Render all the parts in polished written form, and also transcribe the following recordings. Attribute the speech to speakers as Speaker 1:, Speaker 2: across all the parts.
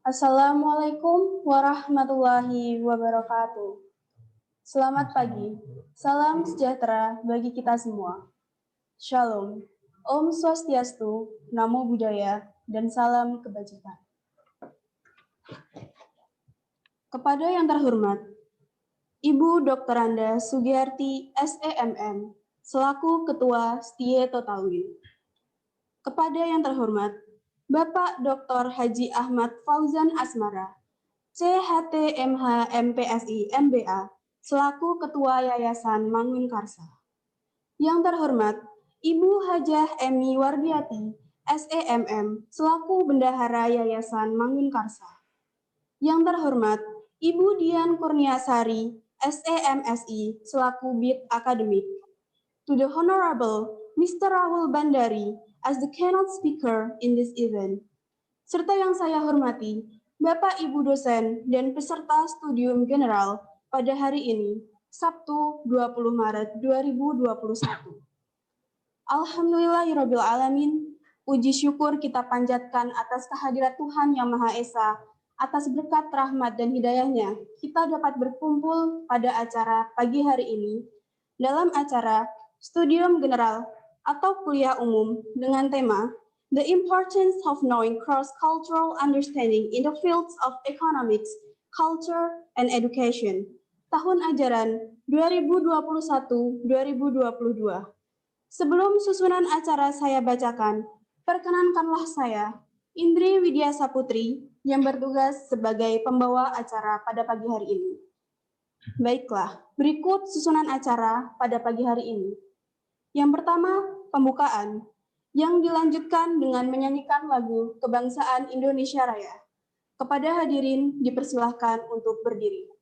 Speaker 1: Assalamualaikum warahmatullahi wabarakatuh. Selamat pagi, salam sejahtera bagi kita semua. Shalom, Om Swastiastu, Namo Buddhaya, dan salam kebajikan. Kepada yang terhormat, Ibu Dr. Anda Sugiyarti SEMM, selaku Ketua STIE Totalwin. Kepada yang terhormat, Bapak Dr. Haji Ahmad Fauzan Asmara, CHT MH MPSI MBA, selaku Ketua Yayasan Mangunkarsa. Yang terhormat, Ibu Hajah Emi Wardiati, SEMM, selaku Bendahara Yayasan Mangunkarsa. Yang terhormat, Ibu Dian Kurniasari, SEMSI, selaku BIT Akademik. To the Honorable Mr. Rahul Bhandari, as the keynote speaker in this event. Serta yang saya hormati, Bapak Ibu dosen dan peserta Studium General pada hari ini, Sabtu 20 Maret 2021. Alhamdulillahirrabbilalamin, puji syukur kita panjatkan atas kehadirat Tuhan Yang Maha Esa, atas berkat rahmat dan hidayahnya, kita dapat berkumpul pada acara pagi hari ini, dalam acara Studium General atau kuliah umum dengan tema The Importance of Knowing Cross-Cultural Understanding in the Fields of Economics, Culture, and Education, tahun ajaran 2021-2022. Sebelum susunan acara saya bacakan, perkenankanlah saya, Indri Widya Saputri, yang bertugas sebagai pembawa acara pada pagi hari ini. Baiklah, berikut susunan acara pada pagi hari ini. Yang pertama, pembukaan, yang dilanjutkan dengan menyanyikan lagu Kebangsaan Indonesia Raya. Kepada hadirin dipersilahkan untuk berdiri.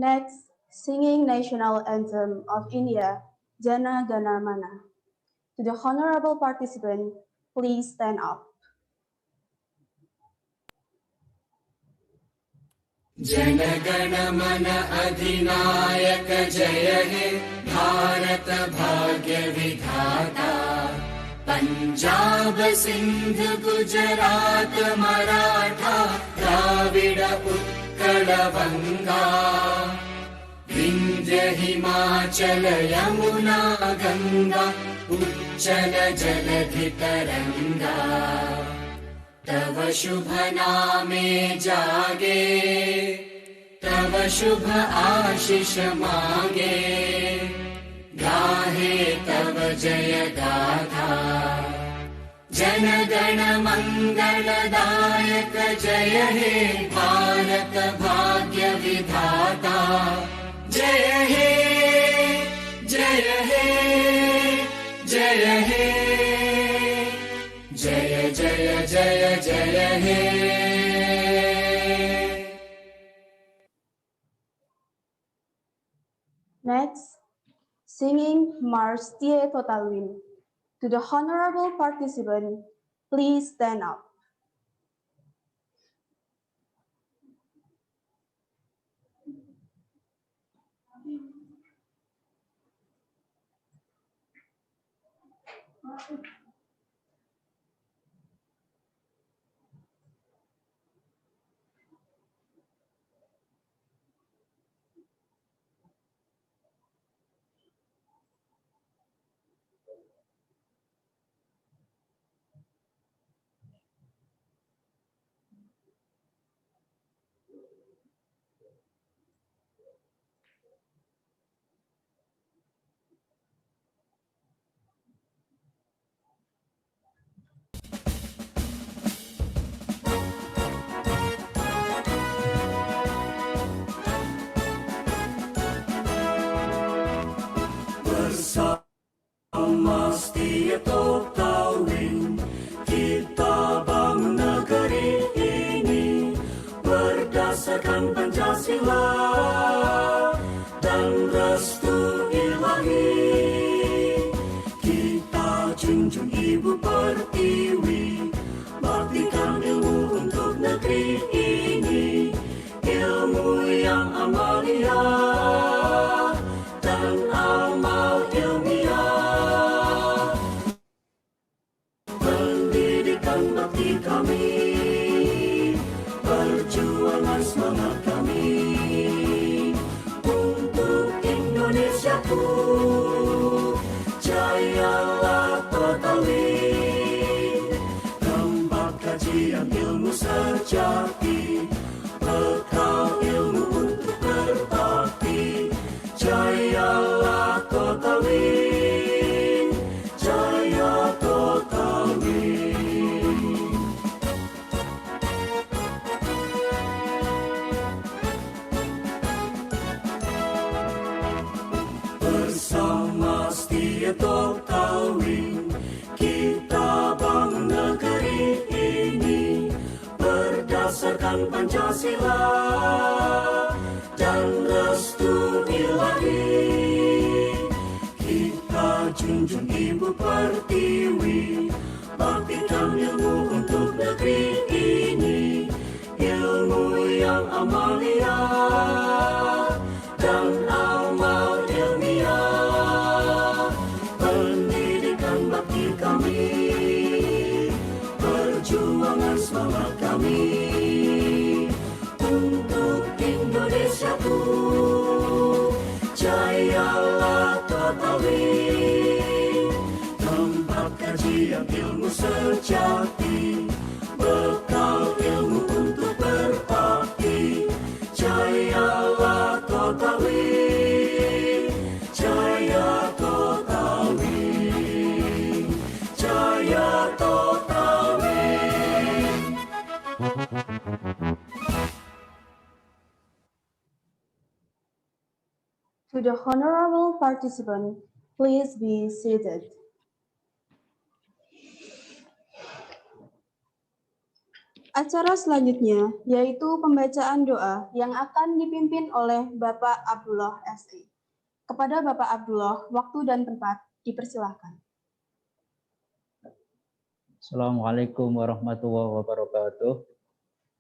Speaker 1: Next, singing National Anthem of India, Jana Gana Mana. To the honorable participant, please stand up.
Speaker 2: Jana Gana Mana Adhinayaka Jaya He Bharat Bhagya Vidhata Punjab Sindh Gujarat Maratha Dravida Utkala Vanga Vindhya Himachala Yamuna Ganga Uchala Jaladhi Taranga तव शुभ नामे जागे तव शुभ आशीष मांगे गाहे तव जय गाथा जनगण मंगलदायक जय हे भारत भाग्य विधाता जय हे जय हे जय हे जय जय जय जय हे।
Speaker 1: Next, singing March STIE Totalwin. To the honorable participant, please stand up.
Speaker 2: Bersama STIE Totalwin, kita bangun negeri ini berdasarkan Pancasila dan restu ilahi. Kita junjung Ibu Pertiwi, baktikan ilmu untuk negeri ini, ilmu yang amalia dan amal ilmiah. Pendidikan bakti kami, perjuangan semangat kami untuk Indonesiaku. Jayalah Totalwin, tempat kajian ilmu sejati, bekal ilmu untuk berbakti. Jayalah Totalwin, jaya Totalwin. Bersama STIE Totalwin, kita bangun negeri ini berdasarkan Pancasila dan restu ilahi. Kita junjung Ibu Pertiwi, baktikan ilmu untuk negeri ini, ilmu yang amalia dan amal ilmiah. Pendidikan bakti kami, perjuangan semangat kami untuk Indonesiaku. Jayalah Totalwin, tempat kajian ilmu sejati, bekal ilmu untuk berbakti. Jayalah Totalwin, jaya Totalwin, jaya Totalwin.
Speaker 1: To the honorable participant, please be seated. Acara selanjutnya yaitu pembacaan doa yang akan dipimpin oleh Bapak Abdullah SE. Kepada Bapak Abdullah, waktu dan tempat dipersilahkan.
Speaker 3: Assalamualaikum warahmatullahi wabarakatuh.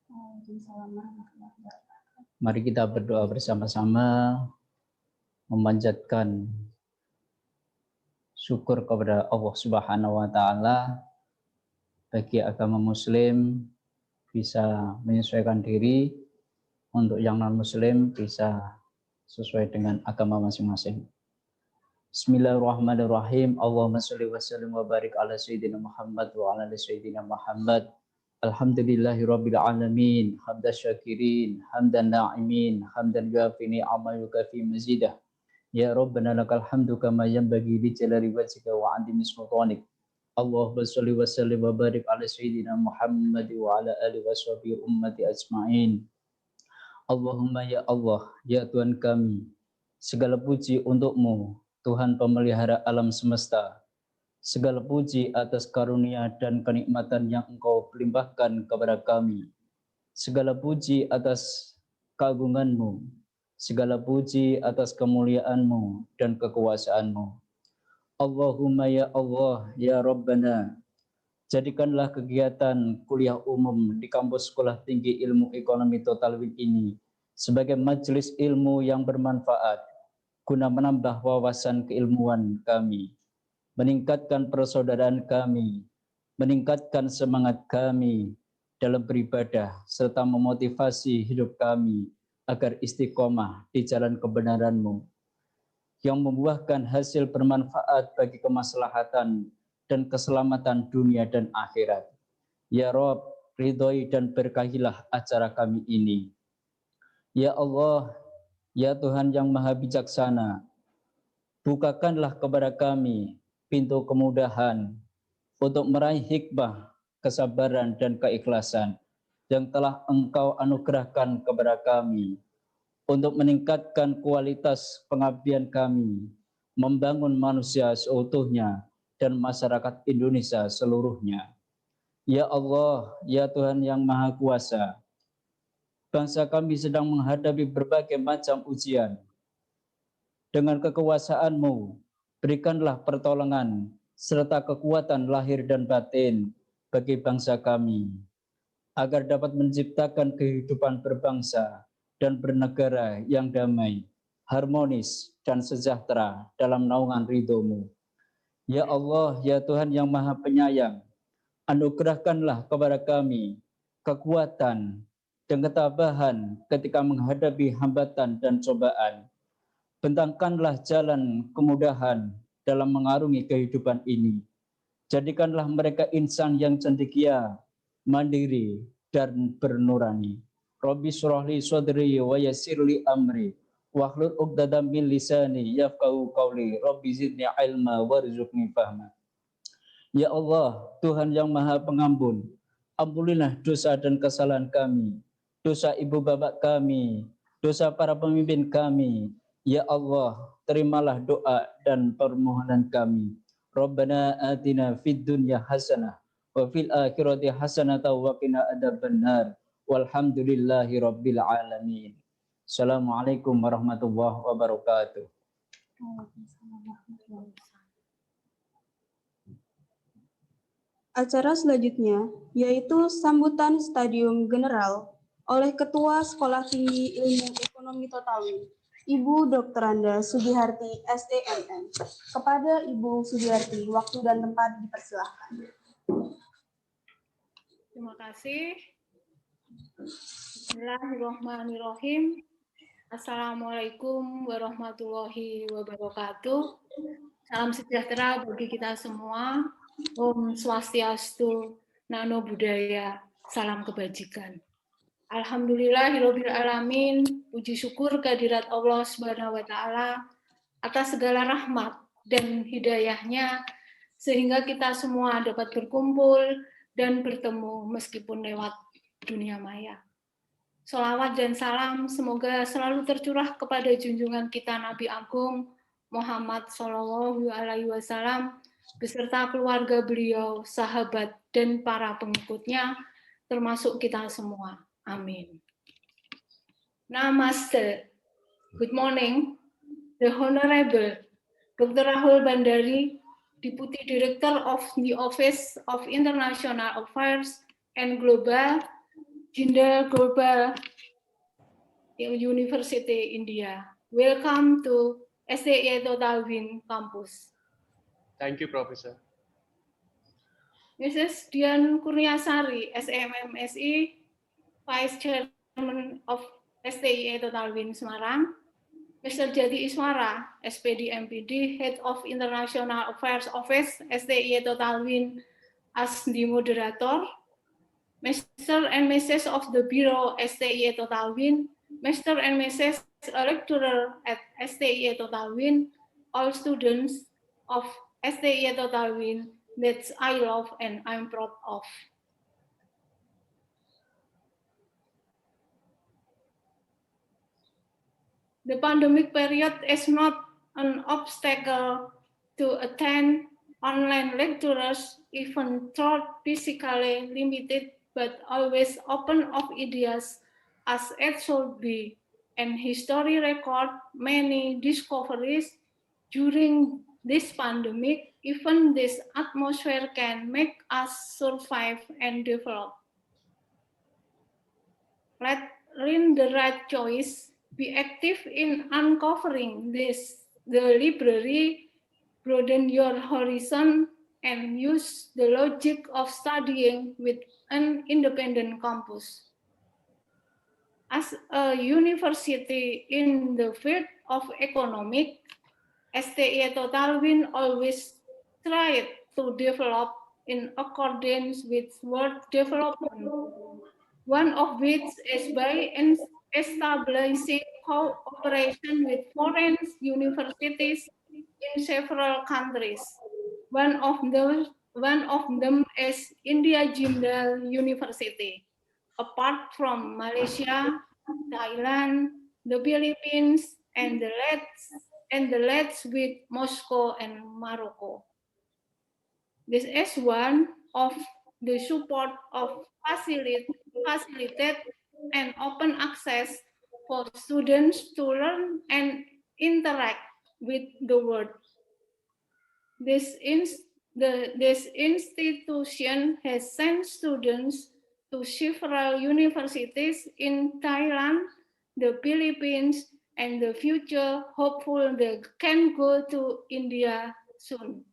Speaker 1: Waalaikumsalam warahmatullahi wabarakatuh.
Speaker 3: Mari kita berdoa bersama-sama, memanjatkan syukur kepada Allah Subhanahu wa Ta'ala. Bagi agama Muslim bisa menyesuaikan diri, untuk yang non-Muslim bisa sesuai dengan agama masing-masing. Bismillahirrahmanirrahim. Allahumma sholli wa sallim wa barik ala sayyidina Muhammad wa ala ali sayyidina Muhammad. Alhamdulillahirabbil alamin, hamdan syakirin, hamdan na'imin, hamdan yuafi ni'ama yukafi mazidah. Ya Rabbana lakal hamdu kama yanbaghi li jalali wajhika wa 'azimi sultanik. Allahumma sholli wa sallim wa barik ala sayyidina Muhammad wa ala alihi wa sahbihi ummati ajma'in. Allahumma ya Allah, ya Tuhan kami, segala puji untuk-Mu, Tuhan pemelihara alam semesta. Segala puji atas karunia dan kenikmatan yang Engkau limpahkan kepada kami. Segala puji atas keagungan-Mu. Segala puji atas kemuliaan-Mu dan kekuasaan-Mu. Allahumma ya Allah, ya Rabbana, jadikanlah kegiatan kuliah umum di kampus Sekolah Tinggi Ilmu Ekonomi Totalwin ini sebagai majelis ilmu yang bermanfaat guna menambah wawasan keilmuan kami, meningkatkan persaudaraan kami, meningkatkan semangat kami dalam beribadah, serta memotivasi hidup kami agar istiqomah di jalan kebenaran-Mu, yang membuahkan hasil bermanfaat bagi kemaslahatan dan keselamatan dunia dan akhirat. Ya Rob, ridhoi dan berkahilah acara kami ini. Ya Allah, ya Tuhan yang Maha Bijaksana, bukakanlah kepada kami pintu kemudahan untuk meraih hikmah, kesabaran, dan keikhlasan yang telah Engkau anugerahkan kepada kami, untuk meningkatkan kualitas pengabdian kami, membangun manusia seutuhnya dan masyarakat Indonesia seluruhnya. Ya Allah, ya Tuhan yang Maha Kuasa, bangsa kami sedang menghadapi berbagai macam ujian. Dengan kekuasaan-Mu, berikanlah pertolongan serta kekuatan lahir dan batin bagi bangsa kami, agar dapat menciptakan kehidupan berbangsa dan bernegara yang damai, harmonis, dan sejahtera dalam naungan ridho-Mu. Ya Allah, ya Tuhan yang Maha Penyayang, anugerahkanlah kepada kami kekuatan dan ketabahan ketika menghadapi hambatan dan cobaan. Bentangkanlah jalan kemudahan dalam mengarungi kehidupan ini. Jadikanlah mereka insan yang cendekia, mandiri, dan bernurani. Rabbi syrahli sadri wa yassirli amri wahlul 'uqdatam min lisani yafqahu qawli. Rabbi zidni ilma warzuqni fahma. Ya Allah, Tuhan yang Maha Pengampun, ampunilah dosa dan kesalahan kami, dosa ibu bapak kami, dosa para pemimpin kami. Ya Allah, terimalah doa dan permohonan kami. Rabbana atina fid dunya hasanah wa fil akhirati hasanah wa qina adzabannar. Walhamdulillahi rabbil alamin. Assalamualaikum warahmatullahi wabarakatuh.
Speaker 1: Acara selanjutnya yaitu sambutan Studium General oleh Ketua Sekolah Tinggi Ilmu Ekonomi Totalwin, Ibu Dr. Anda Sugiharti SEMM. Kepada Ibu Sugiharti, waktu dan tempat dipersilahkan.
Speaker 4: Terima kasih. Bismillahirrahmanirrahim. Assalamualaikum warahmatullahi wabarakatuh. Salam sejahtera bagi kita semua. Om Swastiastu, Namo Buddhaya, salam kebajikan. Alhamdulillahirabbil alamin. Puji syukur kehadirat Allah Subhanahu wa taala atas segala rahmat dan hidayahnya sehingga kita semua dapat berkumpul dan bertemu meskipun lewat dunia maya. Sholawat dan salam semoga selalu tercurah kepada junjungan kita Nabi Agung Muhammad Shallallahu Alaihi Wasallam beserta keluarga beliau, sahabat, dan para pengikutnya, termasuk kita semua. Amin. Namaste. Good morning. The Honorable Dr. Rahul Bhandari, Deputy Director of the Office of International Affairs and Global, Jindal Global University, India. Welcome to STIE Totalwin Campus.
Speaker 5: Thank you, Professor.
Speaker 4: Mrs. Dian Kurniasari, SMMSI, Vice Chairman of STIE Totalwin Semarang. Mr. Jati Iswara, SPD MPD, Head of International Affairs Office, STIE Totalwin, as the moderator. Mr. and Mrs. of the Bureau STIE Totalwin, Mr. and Mrs. Lecturer at STIE Totalwin, all students of STIE Totalwin, that I love and I'm proud of. The pandemic period is not an obstacle to attend online lectures, even though physically limited, but always open of ideas as it should be. And history record many discoveries during this pandemic. Even this atmosphere can make us survive and develop. Let learn the right choice, be active in uncovering this, the library, broaden your horizon, and use the logic of studying with an independent campus. As a university in the field of economic, STIE Totalwin always tried to develop in accordance with world development, one of which is by establishing cooperation with foreign universities in several countries. One of them is India Jindal University. Apart from Malaysia, Thailand, the Philippines, and the leads with Moscow and Morocco. This is one of the support of facilitate and open access for students to learn and interact with the world. This institution has sent students to several universities in Thailand, the Philippines, and the future hopeful they can go to India soon.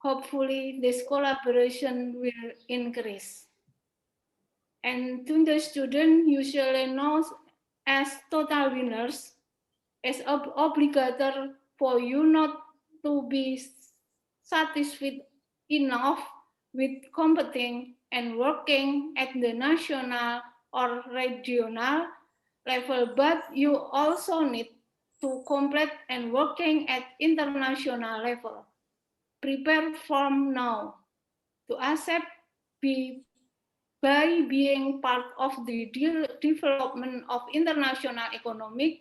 Speaker 4: Hopefully, this collaboration will increase. And to the student usually known as total winners, it's obligatory for you not to be satisfied enough with competing and working at the national or regional level, but you also need to complete and working at international level. Prepare from now to accept by being part of the development of international economic,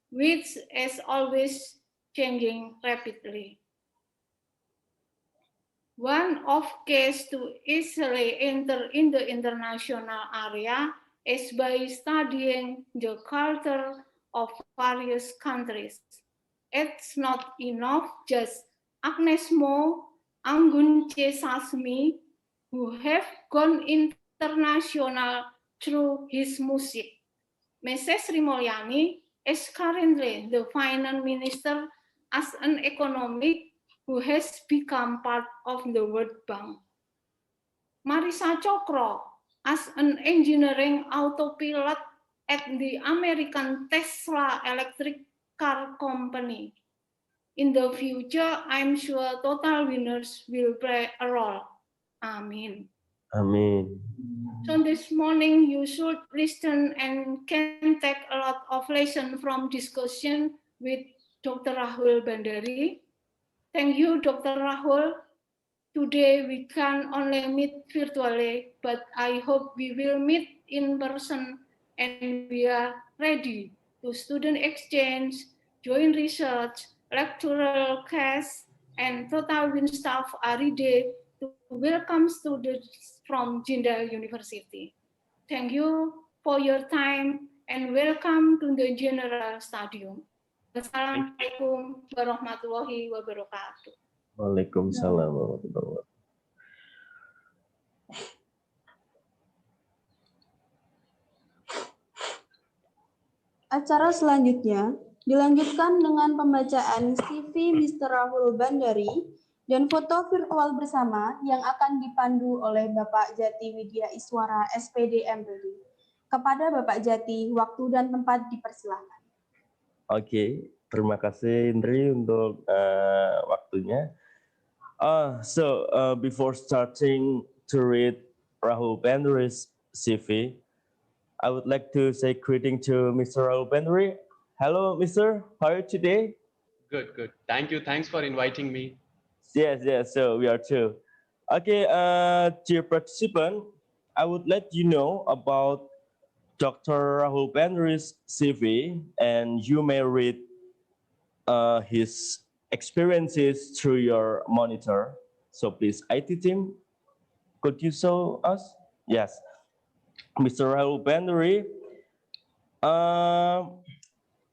Speaker 4: which is always changing rapidly. One of ways to easily enter in the international area is by studying the culture of various countries. It's not enough just Agnes Mo, Anggun C. Sasmi, who have gone international through his music. Mrs. Sri Mulyani is currently the finance minister as an economic who has become part of the World Bank. Marisa Cokro as an engineering autopilot at the American Tesla electric car company. In the future, I'm sure total winners will play a role. Amen.
Speaker 6: Amin.
Speaker 4: So this morning you should listen and can take a lot of lesson from discussion with Dr. Rahul Bhandari. Thank you, Dr. Rahul. Today we can only meet virtually, but I hope we will meet in person and we are ready to student exchange, joint research, lecturer class, and total win staff are ready to welcome students from Jindal University. Thank you for your time and welcome to the General Studium. Wassalamualaikum warahmatullahi wabarakatuh.
Speaker 6: Waalaikumsalam warahmatullahi wabarakatuh.
Speaker 1: Acara selanjutnya dilanjutkan dengan pembacaan CV Mr. Rahul Bhandari dan foto virtual bersama yang akan dipandu oleh Bapak Jati Widya Iswara SPD MPD. Kepada Bapak Jati, waktu dan tempat dipersilakan.
Speaker 6: Oke, terima kasih Indri untuk waktunya. Before starting to read Rahul Bhandari's CV, I would like to say greeting to Mr. Rahul Bhandari. Hello, Mr. How are you today?
Speaker 5: Good, good. Thank you. Thanks for inviting me.
Speaker 6: Yes. So we are too. Okay, dear participant, I would let you know about Dr. Rahul Bhandari's CV, and you may read his experiences through your monitor. So please, IT team, could you show us? Yes, Mr. Rahul Bhandari.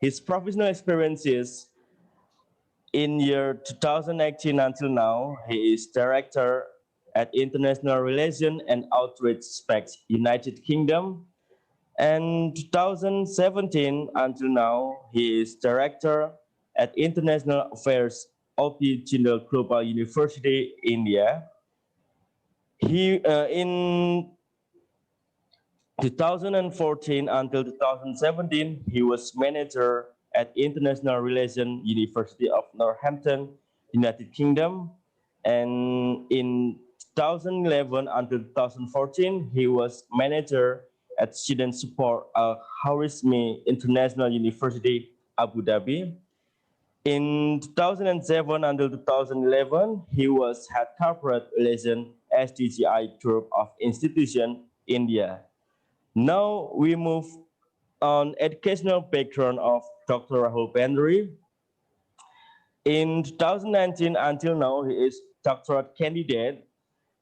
Speaker 6: His professional experiences in year 2018 until now, he is director at International Relations and Outreach Specs, United Kingdom. And 2017 until now, he is director at International Affairs of the Jindal Global University, India. He in 2014 until 2017, he was manager at International Relations University of Northampton, United Kingdom. And in 2011 until 2014, he was manager at Student Support at Khawarizmi International University, Abu Dhabi. In 2007 until 2011, he was head corporate relation SDGI Group of Institution, India. Now we move on educational background of Dr. Rahul Bhandari. In 2019 until now, he is doctorate candidate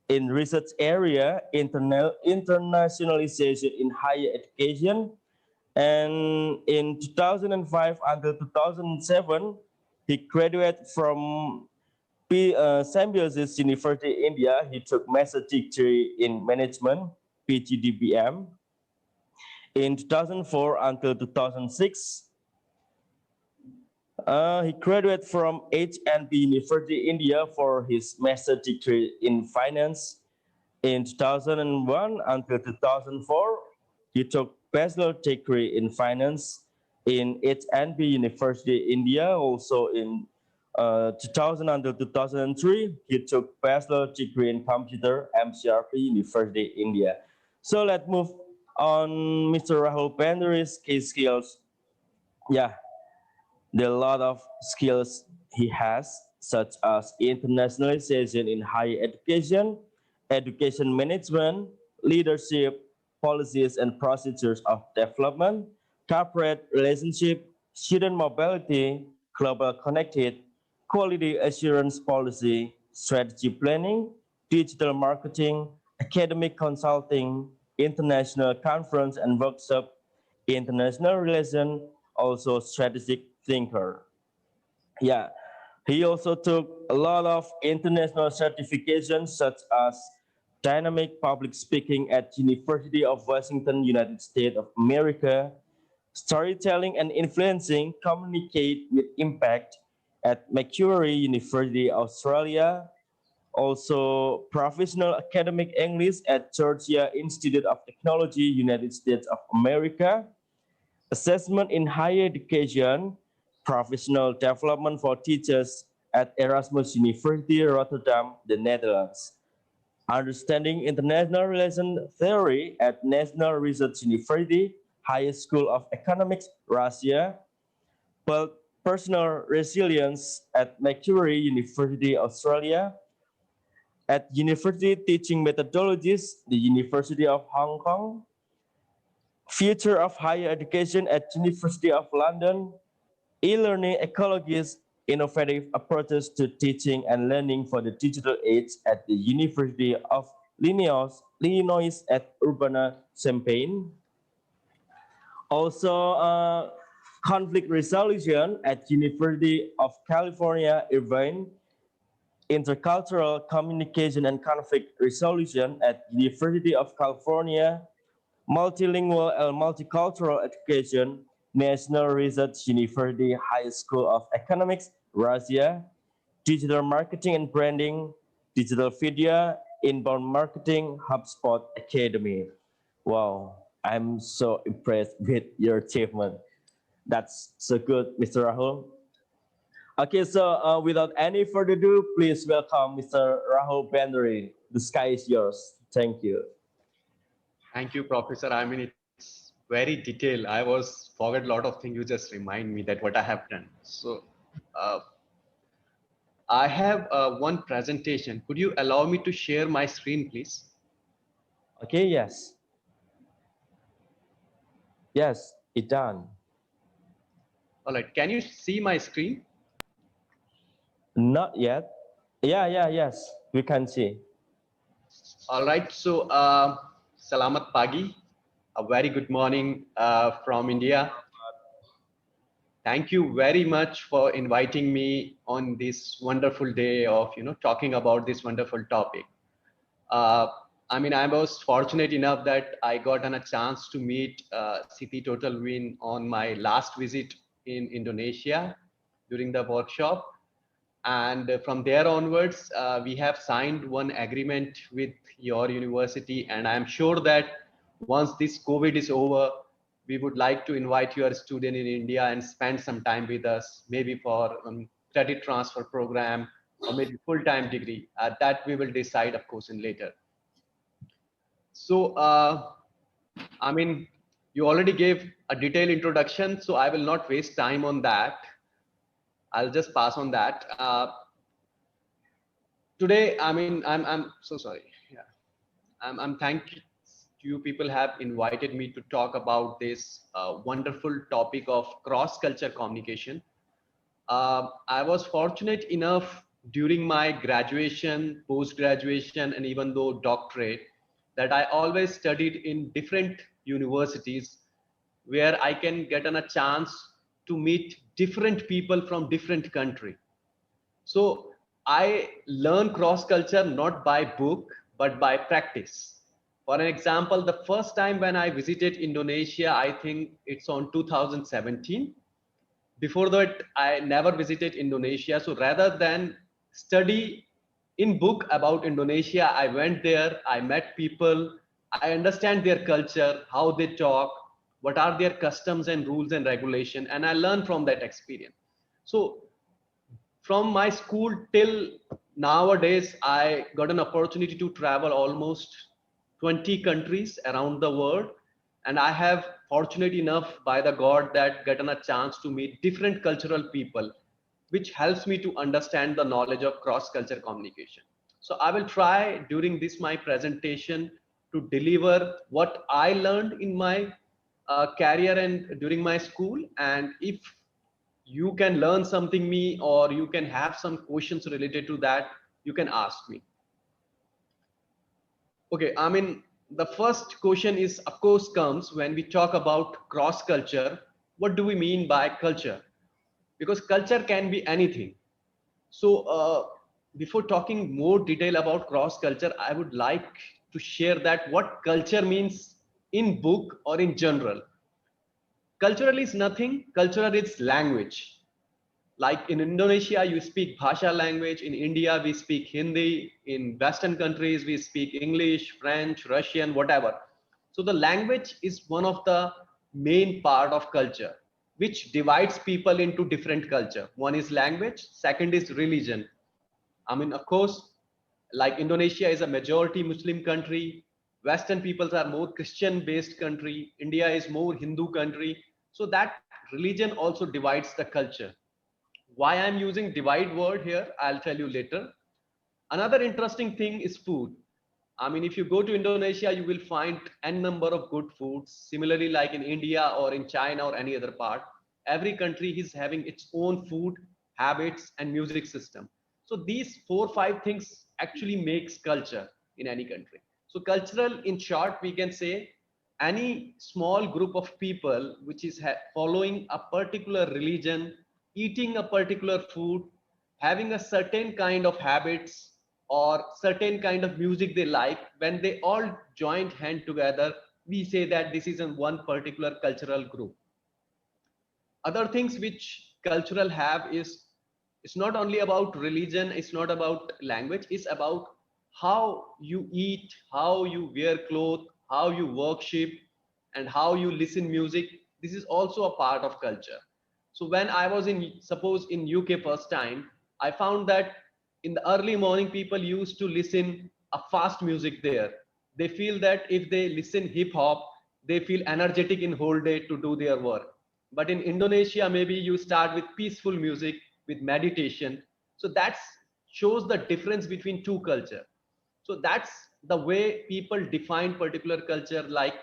Speaker 6: in research area internationalization in higher education. And in 2005 until 2007, he graduated from Symbiosis University, India. He took master's degree in management, PODBM. In 2004 until 2006, he graduated from HNB University, India for his master's degree in finance. In 2001 until 2004, he took bachelor degree in finance in HNB University, India. Also in 2000 until 2003, he took bachelor degree in computer, MCRP University, India. So let's move on Mr. Rahul Bhandari's key skills. Yeah, there are a lot of skills he has, such as internationalization in higher education, education management, leadership, policies and procedures of development, corporate relationship, student mobility, global connected, quality assurance policy, strategy planning, digital marketing, academic consulting, international conference and workshop, international relation, also strategic thinker. Yeah, he also took a lot of international certifications such as dynamic public speaking at University of Washington, United States of America, storytelling and influencing, communicate with impact at Macquarie University, Australia, also professional academic English at Georgia Institute of Technology, United States of America, assessment in higher education, professional development for teachers at Erasmus University, Rotterdam, the Netherlands. Understanding international relations theory at National Research University, High School of Economics, Russia. Personal resilience at Macquarie University, Australia. At University Teaching Methodologies, the University of Hong Kong. Future of Higher Education at University of London, e-learning ecologies, innovative approaches to teaching and learning for the digital age at the University of Illinois at Urbana-Champaign. Also, conflict resolution at University of California, Irvine, intercultural communication and conflict resolution at University of California, multilingual and multicultural education, National Research University High School of Economics, Russia, digital marketing and branding, digital media, inbound marketing, HubSpot Academy. Wow, I'm so impressed with your achievement. That's so good, Mr. Rahul. Okay, so without any further ado, please welcome Mr. Rahul Bhandari. The sky is yours. Thank you.
Speaker 5: Thank you, Professor. I mean, it's very detailed. I was forget a lot of things. You just remind me that what I have done. So, I have one presentation. Could you allow me to share my screen, please?
Speaker 6: Okay, yes. Yes, it done.
Speaker 5: All right. Can you see my screen?
Speaker 6: Not yet. Yes, we can see.
Speaker 5: All right. So, Selamat pagi. A very good morning from India. Thank you very much for inviting me on this wonderful day of, talking about this wonderful topic. I mean, I was fortunate enough that I got a chance to meet STIE Totalwin on my last visit in Indonesia during the workshop. And from there onwards, we have signed one agreement with your university. And I'm sure that once this COVID is over, we would like to invite your student in India and spend some time with us, maybe for credit transfer program or maybe full-time degree. That we will decide, of course, in later. So, I mean, you already gave a detailed introduction, so I will not waste time on that. I'll just pass on that. Today, I mean, I'm so sorry. Yeah, I'm thankful you people have invited me to talk about this wonderful topic of cross-culture communication. I was fortunate enough during my graduation, post-graduation, and even though doctorate, that I always studied in different universities where I can get a chance to meet different people from different country. So I learn cross culture not by book, but by practice. For an example, the first time when I visited Indonesia, I think it's on 2017. Before that, I never visited Indonesia. So rather than study in book about Indonesia, I went there, I met people, I understand their culture, how they talk, what are their customs and rules and regulation, and I learned from that experience. So from my school till nowadays, I got an opportunity to travel almost 20 countries around the world. And I have fortunate enough by the God that gotten a chance to meet different cultural people, which helps me to understand the knowledge of cross-culture communication. So I will try during this my presentation to deliver what I learned in my career and during my school. And if you can learn something me or you can have some questions related to that, you can ask me. Okay, I mean, the first question is, of course, comes when we talk about cross culture. What do we mean by culture? Because culture can be anything. So before talking more detail about cross culture, I would like to share that what culture means in book or in general. Cultural is nothing. Cultural is language. Like in Indonesia, you speak Bhasha language. In India, we speak Hindi. In Western countries, we speak English, French, Russian, whatever. So the language is one of the main part of culture, which divides people into different culture. One is language, second is religion. I mean, of course, like Indonesia is a majority Muslim country. Western peoples are more Christian based country. India is more Hindu country. So that religion also divides the culture. Why I'm using divide word here, I'll tell you later. Another interesting thing is food. I mean, if you go to Indonesia, you will find n number of good foods. Similarly, like in India or in China or any other part, every country is having its own food, habits, and music system. So these 4 or 5 things actually makes culture in any country. So cultural, in short, we can say any small group of people which is following a particular religion, eating a particular food, having a certain kind of habits or certain kind of music they like, when they all joined hand together, we say that this is in one particular cultural group. Other things which cultural have is, it's not only about religion, it's not about language, it's about how you eat, how you wear clothes, how you worship, and how you listen music. This is also a part of culture. So when I was in, suppose in UK first time, I found that in the early morning people used to listen a fast music there. They feel that if they listen hip hop, they feel energetic in whole day to do their work. But in Indonesia, maybe you start with peaceful music, with meditation. So that shows the difference between two culture. So that's the way people define particular culture, like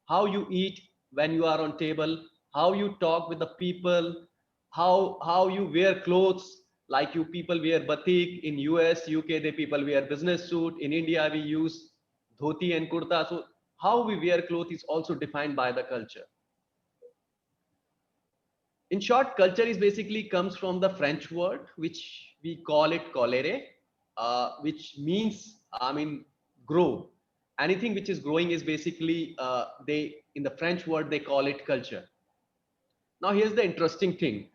Speaker 5: how you eat when you are on table, how you talk with the people, how you wear clothes, like you people wear batik in US, UK, they people wear business suit. In India, we use dhoti and kurta. So how we wear clothes is also defined by the culture. In short, culture is basically comes from the French word, which we call it colere, which means, grow. Anything which is growing is basically, in the French word, they call it culture. Now, here's the interesting thing.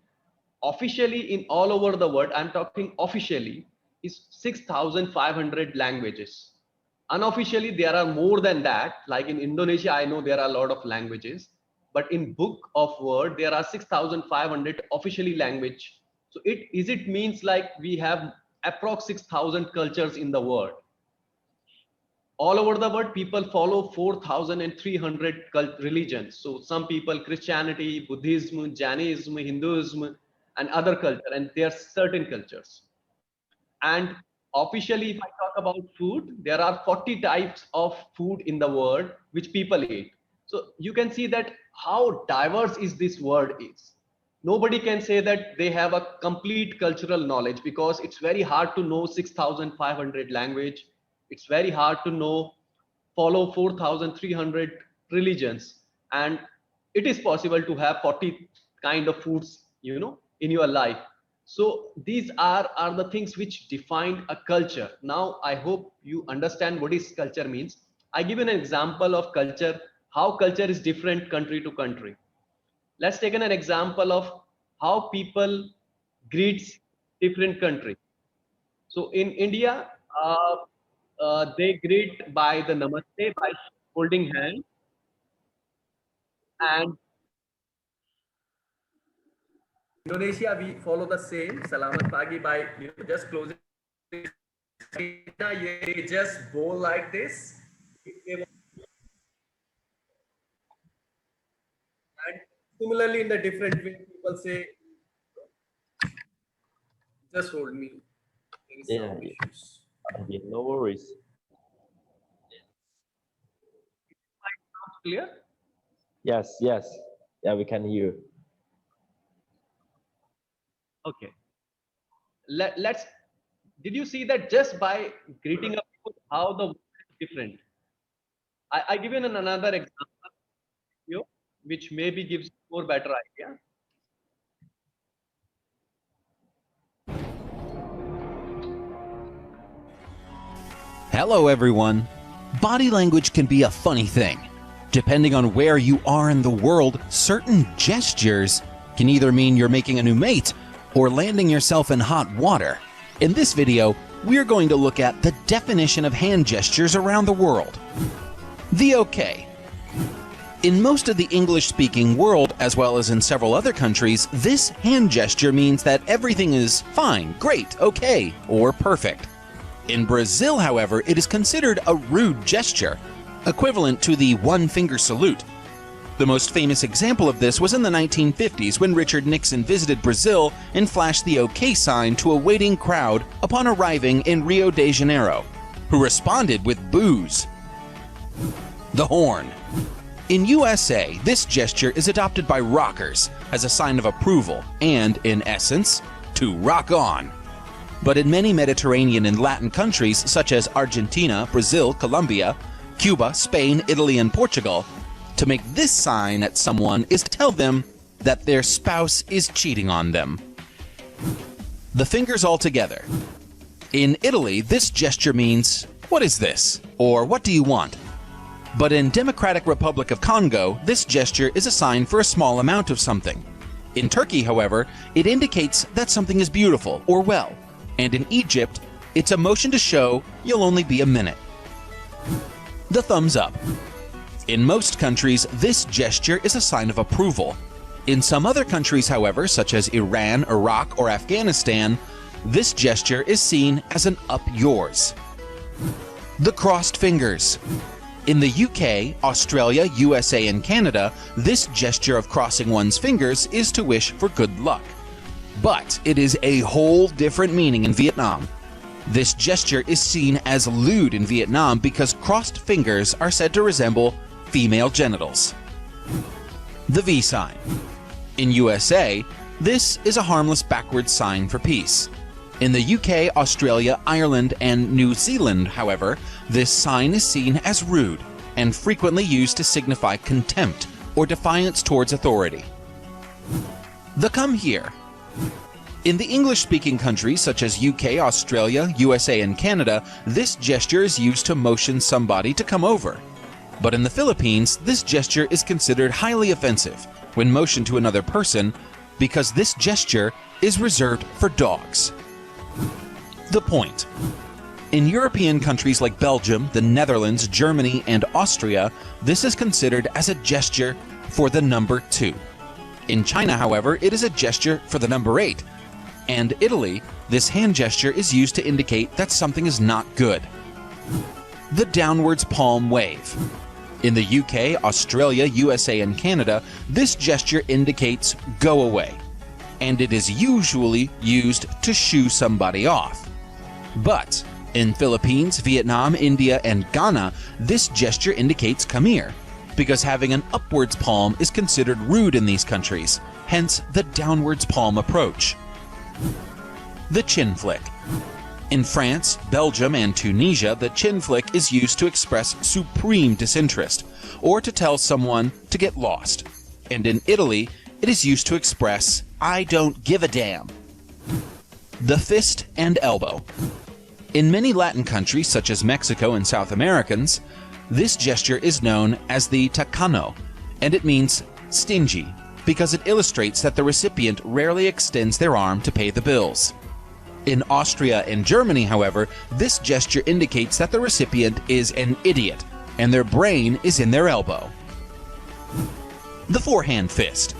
Speaker 5: Officially, in all over the world, I'm talking officially, is 6,500 languages. Unofficially, there are more than that. Like in Indonesia, I know there are a lot of languages. But in book of word, there are 6,500 officially language. So it means like we have approx 6,000 cultures in the world. All over the world, people follow 4,300 religions. So some people, Christianity, Buddhism, Jainism, Hinduism, and other culture, and there are certain cultures. And officially, if I talk about food, there are 40 types of food in the world which people eat. So you can see that how diverse is this world is. Nobody can say that they have a complete cultural knowledge, because it's very hard to know 6,500 language. It's very hard to follow 4,300 religions. And it is possible to have 40 kind of foods, in your life. So these are the things which define a culture. Now, I hope you understand what is culture means. I give an example of culture, how culture is different country to country. Let's take an example of how people greets different country. So in India, they greet by the namaste, by holding hand. And Indonesia, we follow the same, selamat pagi, by just closing. You just bow like this. And similarly, in the different way, people say, just hold me.
Speaker 6: Yeah, no worries.
Speaker 5: Clear?
Speaker 6: Yes. Yeah, we can hear.
Speaker 5: Okay. Let's. Did you see that just by greeting up, how the world is different? I give you another example, which maybe gives more better idea.
Speaker 7: Hello, everyone. Body language can be a funny thing. Depending on where you are in the world, certain gestures can either mean you're making a new mate or landing yourself in hot water. In this video, we're going to look at the definition of hand gestures around the world. The OK. In most of the English-speaking world, as well as in several other countries, this hand gesture means that everything is fine, great, okay, or perfect. In Brazil, however, it is considered a rude gesture, equivalent to the one-finger salute. The most famous example of this was in the 1950s when Richard Nixon visited Brazil and flashed the OK sign to a waiting crowd upon arriving in Rio de Janeiro, who responded with boos. The horn. In USA, this gesture is adopted by rockers as a sign of approval and, in essence, to rock on. But in many Mediterranean and Latin countries such as Argentina, Brazil, Colombia, Cuba, Spain, Italy, and Portugal, to make this sign at someone is to tell them that their spouse is cheating on them. The fingers all together. In Italy, this gesture means, "What is this?" or "What do you want?" But in Democratic Republic of Congo, this gesture is a sign for a small amount of something. In Turkey, however, it indicates that something is beautiful or well. And in Egypt, it's a motion to show you'll only be a minute. The thumbs up. In most countries, this gesture is a sign of approval. In some other countries, however, such as Iran, Iraq, or Afghanistan, this gesture is seen as an up yours. The crossed fingers. In the UK, Australia, USA, and Canada, this gesture of crossing one's fingers is to wish for good luck. But it is a whole different meaning in Vietnam. This gesture is seen as lewd in Vietnam because crossed fingers are said to resemble female genitals. The V sign. In USA, this is a harmless backward sign for peace. In the UK, Australia, Ireland, and New Zealand, however, this sign is seen as rude and frequently used to signify contempt or defiance towards authority. The come here. In the English-speaking countries such as UK, Australia, USA, and Canada, this gesture is used to motion somebody to come over. But in the Philippines, this gesture is considered highly offensive when motioned to another person because this gesture is reserved for dogs. The point. In European countries like Belgium, the Netherlands, Germany, and Austria, this is considered as a gesture for the number 2. In China, however, it is a gesture for the number 8. And Italy, this hand gesture is used to indicate that something is not good. The downwards palm wave. In the UK, Australia, USA, and Canada, this gesture indicates go away, and it is usually used to shoo somebody off. But in Philippines, Vietnam, India, and Ghana, this gesture indicates come here, because having an upwards palm is considered rude in these countries, hence the downwards palm approach. The chin flick. In France, Belgium, and Tunisia, the chin flick is used to express supreme disinterest, or to tell someone to get lost. And in Italy, it is used to express, I don't give a damn. The fist and elbow. In many Latin countries, such as Mexico and South Americans, this gesture is known as the tacano, and it means stingy, because it illustrates that the recipient rarely extends their arm to pay the bills. In Austria and Germany, however, this gesture indicates that the recipient is an idiot, and their brain is in their elbow. The forehand fist.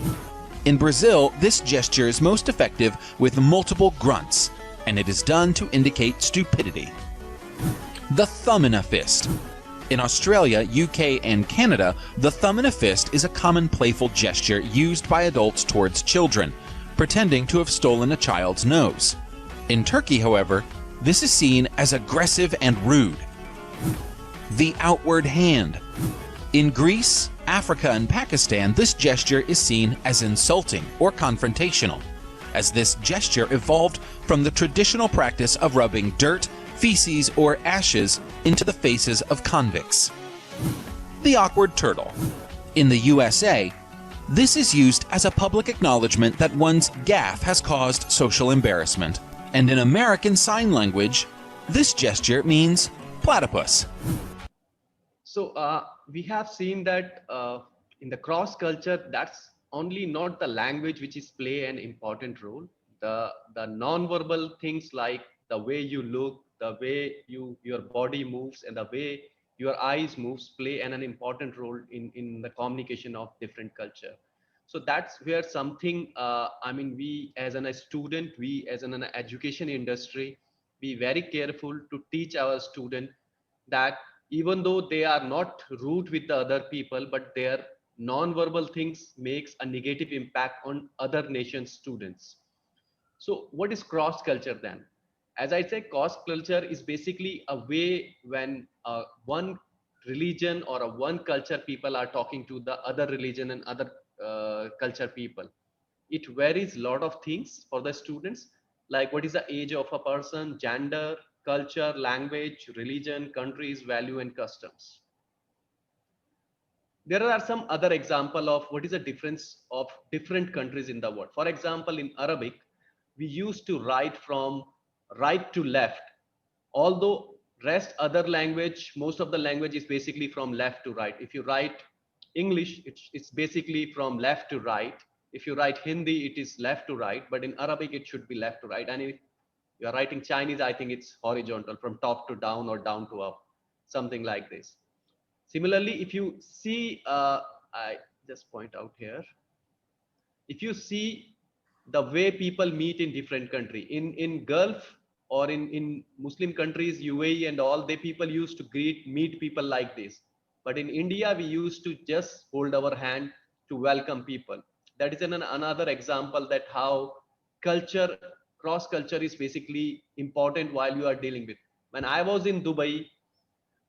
Speaker 7: In Brazil, this gesture is most effective with multiple grunts, and it is done to indicate stupidity. The thumb in a fist. In Australia, UK, and Canada, the thumb in a fist is a common playful gesture used by adults towards children, pretending to have stolen a child's nose. In Turkey, however, this is seen as aggressive and rude. The outward hand. In Greece, Africa, and Pakistan, this gesture is seen as insulting or confrontational, as this gesture evolved from the traditional practice of rubbing dirt, feces, or ashes into the faces of convicts. The awkward turtle. In the USA, this is used as a public acknowledgement that one's gaffe has caused social embarrassment. And in American Sign Language, this gesture means platypus.
Speaker 5: So we have seen that in the cross culture, that's only not the language which is play an important role. The non-verbal things like the way you look, the way your body moves, and the way your eyes moves play an important role in the communication of different culture. So that's where something, we as a student, we as an education industry, be very careful to teach our student that even though they are not rude with the other people, but their non-verbal things makes a negative impact on other nations' students. So what is cross culture then? As I say, cross culture is basically a way when one religion or one culture people are talking to the other religion and other culture people. It varies a lot of things for the students, like what is the age of a person, gender, culture, language, religion, countries, value, and customs. There are some other example of what is the difference of different countries in the world. For example, in Arabic, we used to write from right to left, although rest other language, most of the language is basically from left to right. If you write English, it's basically from left to right. If you write Hindi, it is left to right, but in Arabic, it should be left to right. And if you are writing Chinese, I think it's horizontal, from top to down or down to up, something like this. Similarly, if you see, I just point out here, if you see the way people meet in different country, in Gulf or in Muslim countries, UAE and all, people used to meet people like this. But in India, we used to just hold our hand to welcome people. That is another example that how culture, cross culture is basically important while you are dealing with. When I was in Dubai,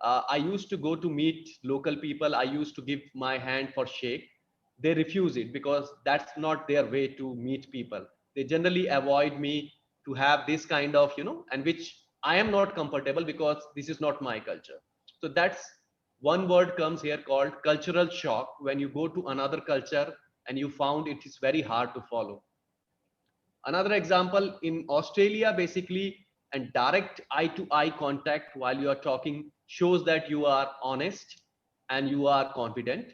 Speaker 5: I used to go to meet local people. I used to give my hand for shake. They refuse it because that's not their way to meet people. They generally avoid me to have this kind of, and which I am not comfortable because this is not my culture. So that's one word comes here called cultural shock, when you go to another culture and you found it is very hard to follow. Another example in Australia, basically, and direct eye to eye contact while you are talking shows that you are honest and you are confident.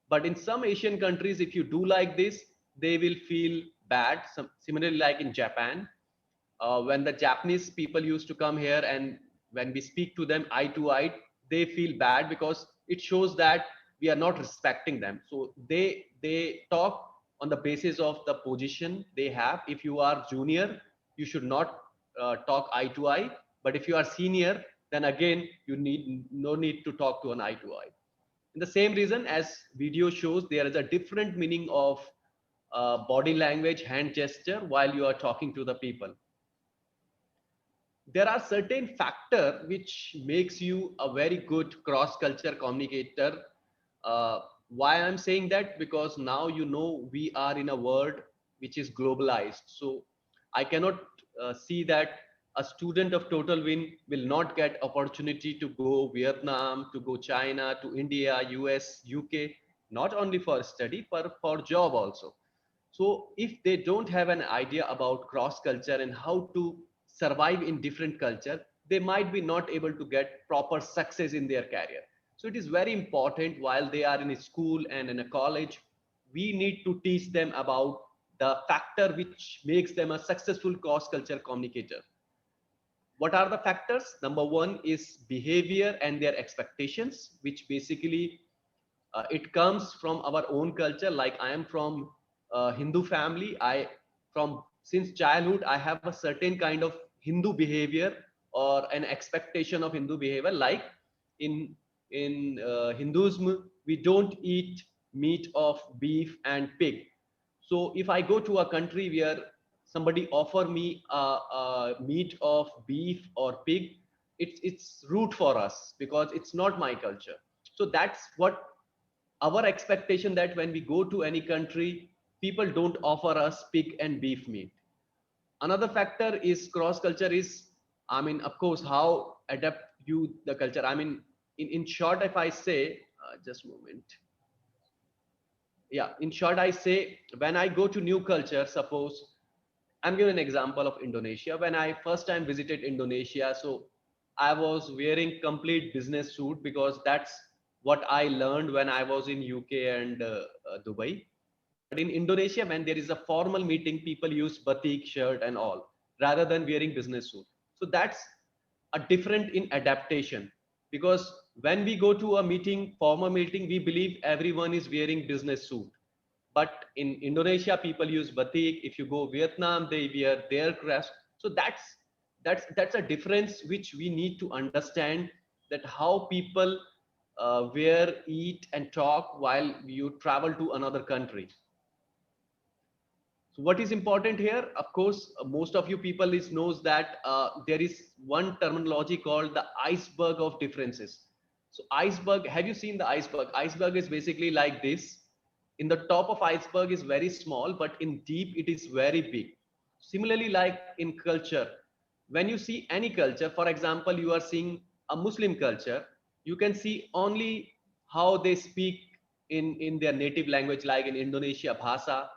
Speaker 5: But in some Asian countries, if you do like this, they will feel bad. Similarly, like in Japan, when the Japanese people used to come here and when we speak to them eye to eye, they feel bad because it shows that we are not respecting them. So they talk on the basis of the position they have. If you are junior, you should not talk eye to eye. But if you are senior, then again you need no need to talk to an eye to eye. In the same reason as video shows, there is a different meaning of body language, hand gesture while you are talking to the people. There are certain factors which makes you a very good cross-culture communicator. Why I'm saying that? Because now we are in a world which is globalized. So I cannot see that a student of Totalwin will not get opportunity to go Vietnam, to go China, to India, US, UK, not only for study, but for job also. So if they don't have an idea about cross culture and how to survive in different culture, they might be not able to get proper success in their career. So it is very important while they are in a school and in a college, we need to teach them about the factor which makes them a successful cross culture communicator. What are the factors? Number one is behavior and their expectations, which basically it comes from our own culture. Like I am from Hindu family. I from since childhood I have a certain kind of Hindu behavior or an expectation of Hindu behavior. Like in Hinduism, we don't eat meat of beef and pig. So if I go to a country where somebody offer me a meat of beef or pig, it's rude for us because it's not my culture. So that's what our expectation, that when we go to any country, people don't offer us pig and beef meat. Another factor is cross culture is, I mean, of course, how adapt you the culture. I mean, in short, if I say, just a moment. Yeah, in short, I say when I go to new culture, suppose I'm giving an example of Indonesia. When I first time visited Indonesia, so I was wearing complete business suit because that's what I learned when I was in UK and Dubai. But in Indonesia, when there is a formal meeting, people use batik shirt and all rather than wearing business suit. So that's a different in adaptation, because when we go to a meeting, formal meeting, we believe everyone is wearing business suit. But in Indonesia, people use batik. If you go Vietnam, they wear their crest. So that's a difference which we need to understand, that how people wear, eat, and talk while you travel to another country. So what is important here? Of course, most of you people knows that there is one terminology called the iceberg of differences. So iceberg, have you seen the iceberg? Iceberg is basically like this. In the top of iceberg is very small, but in deep it is very big. Similarly, like in culture, when you see any culture, for example, you are seeing a Muslim culture, you can see only how they speak in their native language, like in Indonesia, Bhasa,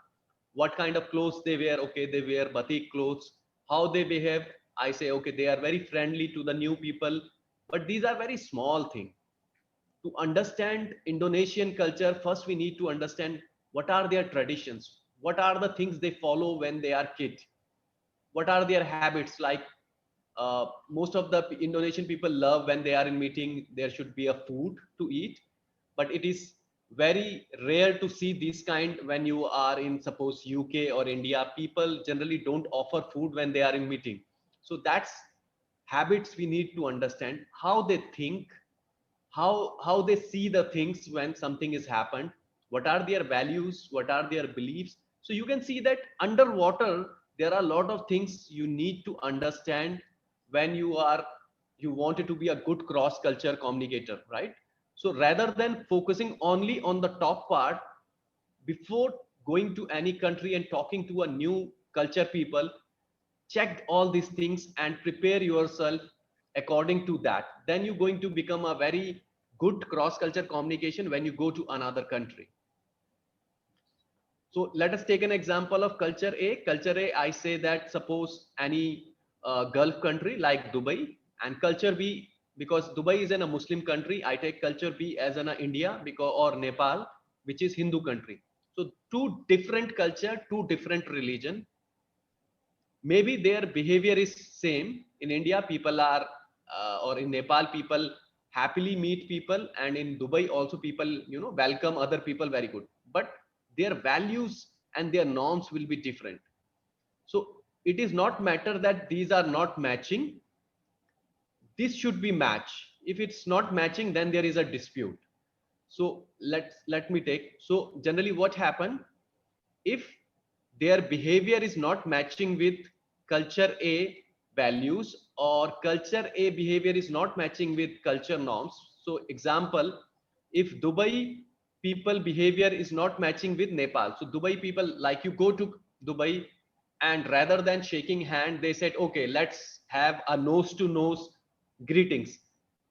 Speaker 5: what kind of clothes they wear. Okay, they wear batik clothes. How they behave, I say, okay, they are very friendly to the new people. But these are very small things. To understand Indonesian culture, first we need to understand what are their traditions, what are the things they follow when they are kids, what are their habits. Like most of the Indonesian people love, when they are in meeting, there should be a food to eat, but it is very rare to see this kind when you are in, suppose, UK or India. People generally don't offer food when they are in meeting. So that's habits we need to understand, how they think, how they see the things when something is happened, what are their values, what are their beliefs. So you can see that underwater there are a lot of things you need to understand when you wanted to be a good cross culture communicator, right? So rather than focusing only on the top part, before going to any country and talking to a new culture people, check all these things and prepare yourself according to that. Then you're going to become a very good cross culture communication when you go to another country. So let us take an example of culture A. Culture A, I say that suppose any Gulf country like Dubai, and culture B, because Dubai is in a Muslim country, I take culture B as in a India because, or Nepal, which is Hindu country. So two different culture, two different religion. Maybe their behavior is same. In India, people are, or in Nepal, people happily meet people, and in Dubai also people, welcome other people very good. But their values and their norms will be different. So it is not matter that these are not matching. This should be match. If it's not matching, then there is a dispute. So let me take. So generally, what happen if their behavior is not matching with culture A values, or culture A behavior is not matching with culture norms? So example, if Dubai people behavior is not matching with Nepal, so Dubai people, like you go to Dubai and rather than shaking hand, they said, okay, let's have a nose to nose greetings,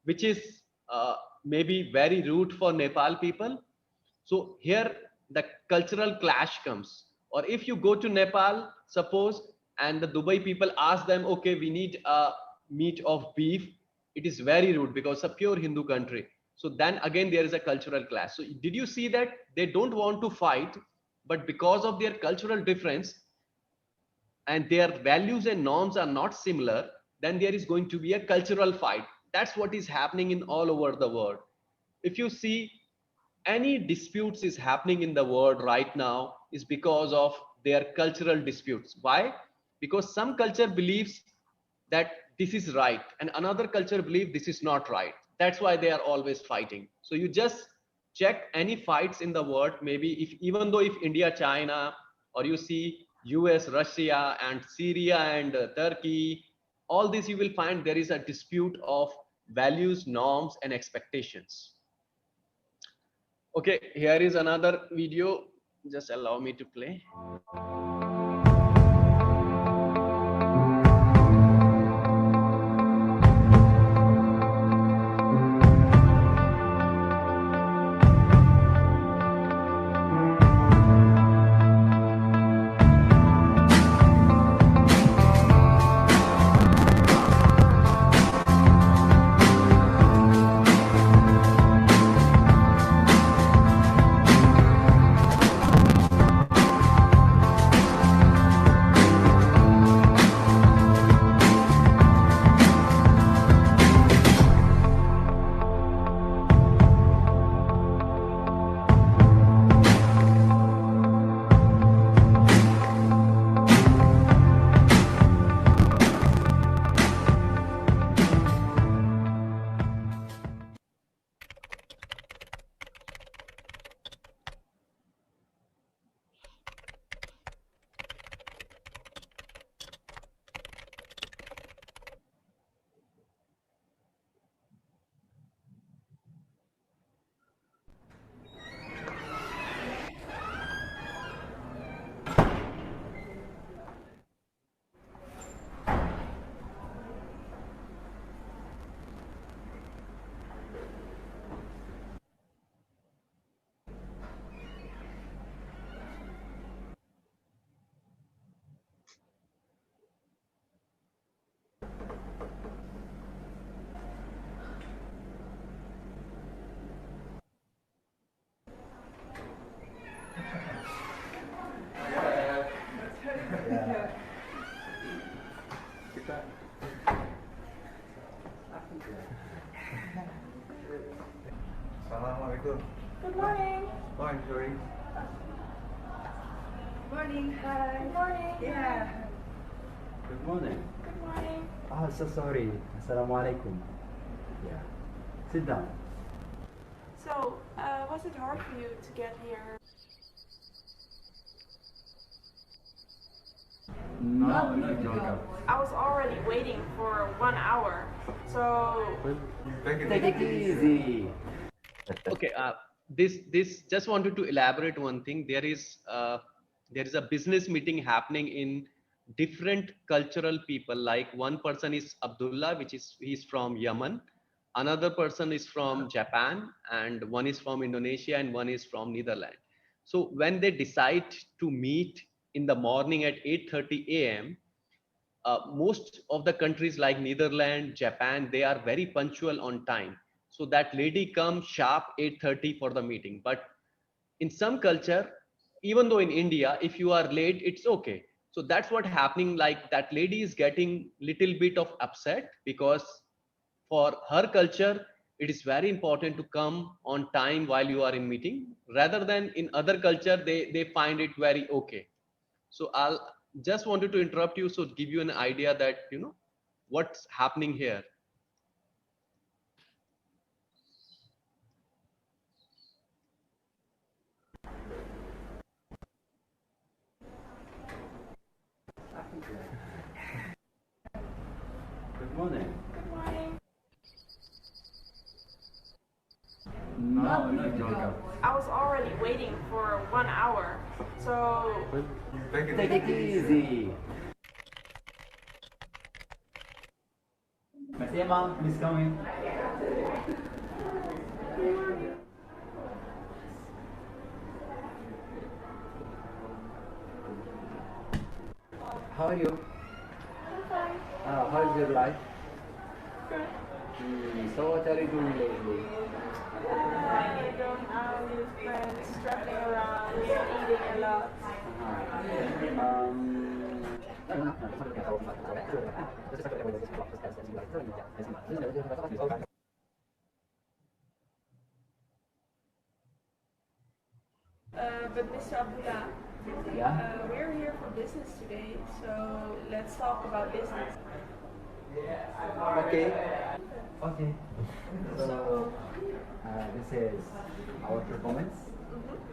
Speaker 5: which is maybe very rude for Nepal people. So here the cultural clash comes. Or if you go to Nepal, suppose, and the Dubai people ask them, okay, we need a meat of beef, it is very rude because it's a pure Hindu country. So then again there is a cultural clash. So did you see that they don't want to fight, but because of their cultural difference and their values and norms are not similar, then there is going to be a cultural fight. That's what is happening in all over the world. If you see, any disputes is happening in the world right now is because of their cultural disputes. Why? Because some culture believes that this is right and another culture believes this is not right. That's why they are always fighting. So you just check any fights in the world, maybe if, even though if India, China, or you see US, Russia and Syria and Turkey, all this you will find there is a dispute of values, norms and expectations. Okay, here is another video. Just allow me to play.
Speaker 8: Assalamualaikum.
Speaker 9: Good morning.
Speaker 8: Morning, sorry.
Speaker 9: Morning. Hi. Good morning. Yeah.
Speaker 8: Good morning.
Speaker 9: Good morning.
Speaker 8: Oh, so sorry. Assalamualaikum. Yeah. Sit down.
Speaker 9: So, was it hard for you to get here?
Speaker 8: No, no joke.
Speaker 9: I was already waiting for 1 hour. So
Speaker 8: Take it easy.
Speaker 5: Okay, this just wanted to elaborate one thing. There is a business meeting happening in different cultural people. Like one person is Abdullah, which is he's from Yemen, another person is from Japan, and one is from Indonesia, and one is from Netherlands. So when they decide to meet in the morning at 8:30 a.m., most of the countries like Netherlands, Japan, they are very punctual on time. So that lady comes sharp 8:30 for the meeting. But in some culture, even though in India, if you are late, it's okay. So that's what happening. Like that lady is getting little bit of upset because for her culture, it is very important to come on time while you are in meeting. Rather than in other culture, they find it very okay. So I'll just wanted to interrupt you, so give you an idea that what's happening here.
Speaker 8: Good morning.
Speaker 9: good morning.
Speaker 8: No, no joke.
Speaker 9: I was already waiting for 1 hour. So
Speaker 8: Take it easy. Merci, Emma. Please come in. How are you?
Speaker 9: I'm fine.
Speaker 8: How is your life?
Speaker 9: Good.
Speaker 8: So what are you doing lately?
Speaker 9: Going out with friends, traveling around, eating a lot. But Mr. Abdullah,
Speaker 8: Yeah?
Speaker 9: we're here for business today, so let's talk about business.
Speaker 8: Okay. Okay. So this is our performance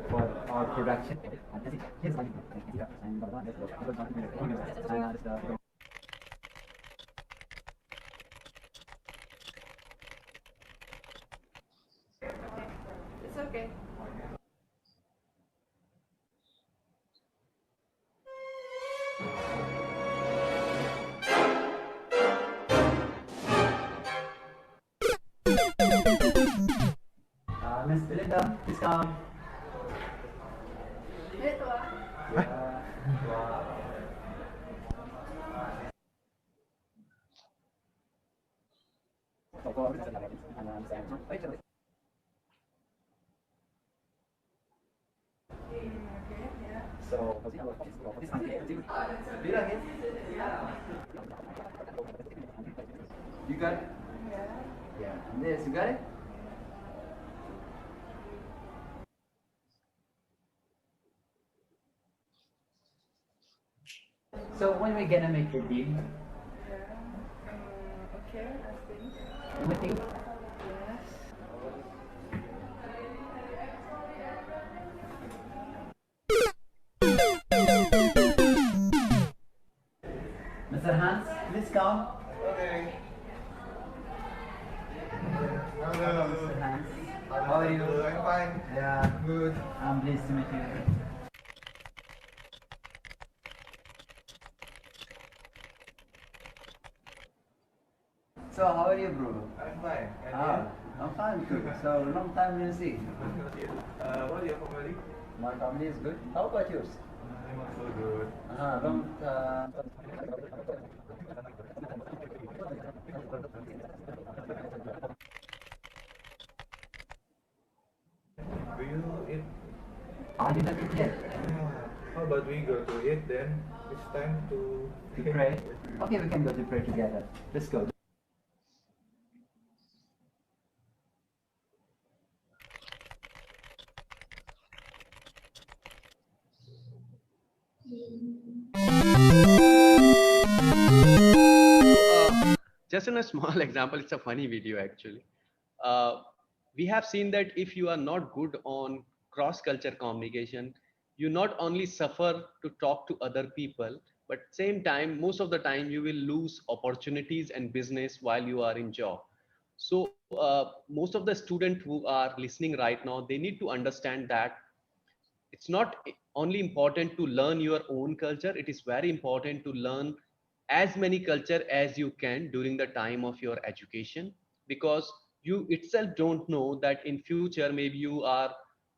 Speaker 8: for our production.
Speaker 9: It's okay.
Speaker 8: Miss Belinda, please come. So, you got it? Yeah. Yes, you got it? So when we gonna make your deal?
Speaker 9: Okay, I think.
Speaker 8: We think.
Speaker 9: Yes.
Speaker 8: Mr. Hans, please come.
Speaker 10: Okay.
Speaker 8: Hello, Mr. Hans. How are you?
Speaker 10: I'm fine.
Speaker 8: Yeah,
Speaker 10: Good.
Speaker 8: I'm pleased to meet you. So how are you, bro?
Speaker 10: I'm fine. And
Speaker 8: Ah, I'm fine too. So long time no see.
Speaker 10: what is your family?
Speaker 8: My family is good. How about yours?
Speaker 10: I'm also good.
Speaker 8: Long
Speaker 10: Do you eat?
Speaker 8: I didn't eat yet.
Speaker 10: How about we go to eat then? It's time to
Speaker 8: Pray. Okay, we can go to pray together. Let's go.
Speaker 5: Just in a small example, it's a funny video actually. We have seen that if you are not good on cross-culture communication, you not only suffer to talk to other people, but same time, most of the time you will lose opportunities and business while you are in job. So most of the students who are listening right now, they need to understand that it's not only important to learn your own culture, it is very important to learn as many culture as you can during the time of your education, because you itself don't know that in future maybe you are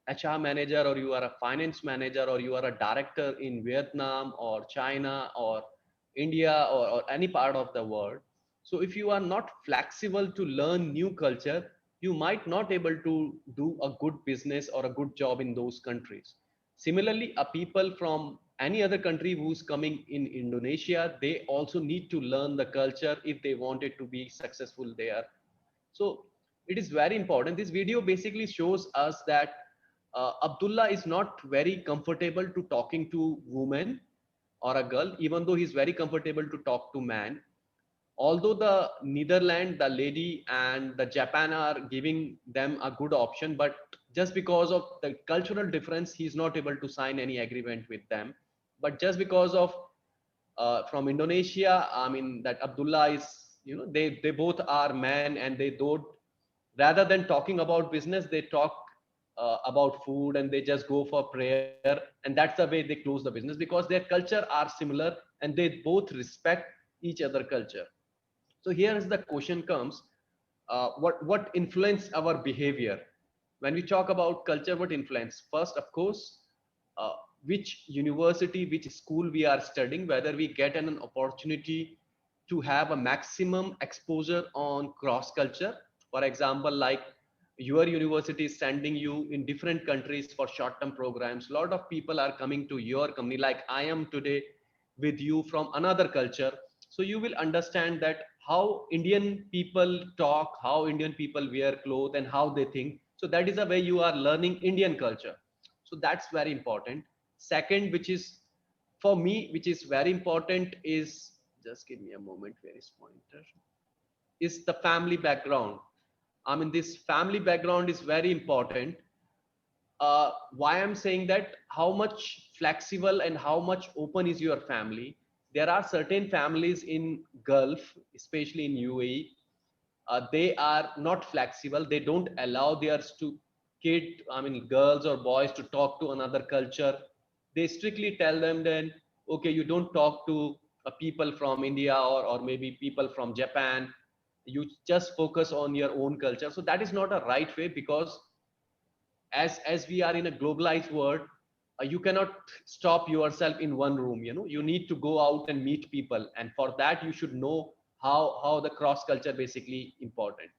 Speaker 5: HR manager, or you are a finance manager, or you are a director in Vietnam or China or India, or any part of the world. So if you are not flexible to learn new culture, you might not able to do a good business or a good job in those countries. Similarly, a people from any other country who's coming in Indonesia, they also need to learn the culture if they wanted to be successful there. So it is very important. This video basically shows us that Abdullah is not very comfortable to talking to women or a girl, even though he's very comfortable to talk to man. Although the Netherlands, the lady, and the Japan are giving them a good option, but just because of the cultural difference, he's not able to sign any agreement with them. But just because of from Indonesia, I mean that Abdullah is, they both are men, and they don't, rather than talking about business, they talk about food, and they just go for prayer, and that's the way they close the business, because their culture are similar and they both respect each other culture. So here is the question comes, what influence our behavior? When we talk about culture, what influence? First, of course, uh, which university, which school we are studying, whether we get an opportunity to have a maximum exposure on cross culture. For example, like your university is sending you in different countries for short-term programs. A lot of people are coming to your company, like I am today with you from another culture. So you will understand that how Indian people talk, how Indian people wear clothes, and how they think. So that is the way you are learning Indian culture. So that's very important. Second, which is for me, which is very important, is, just give me a moment, where is pointer, is the family background. I mean, this family background is very important. Why I'm saying that, how much flexible and how much open is your family? There are certain families in Gulf, especially in UAE, they are not flexible. They don't allow their I mean, girls or boys to talk to another culture. They strictly tell them then, okay, you don't talk to people from India, or maybe people from Japan. You just focus on your own culture. So that is not a right way, because as we are in a globalized world, you cannot stop yourself in one room. You need to go out and meet people, and for that you should know how the cross culture basically important.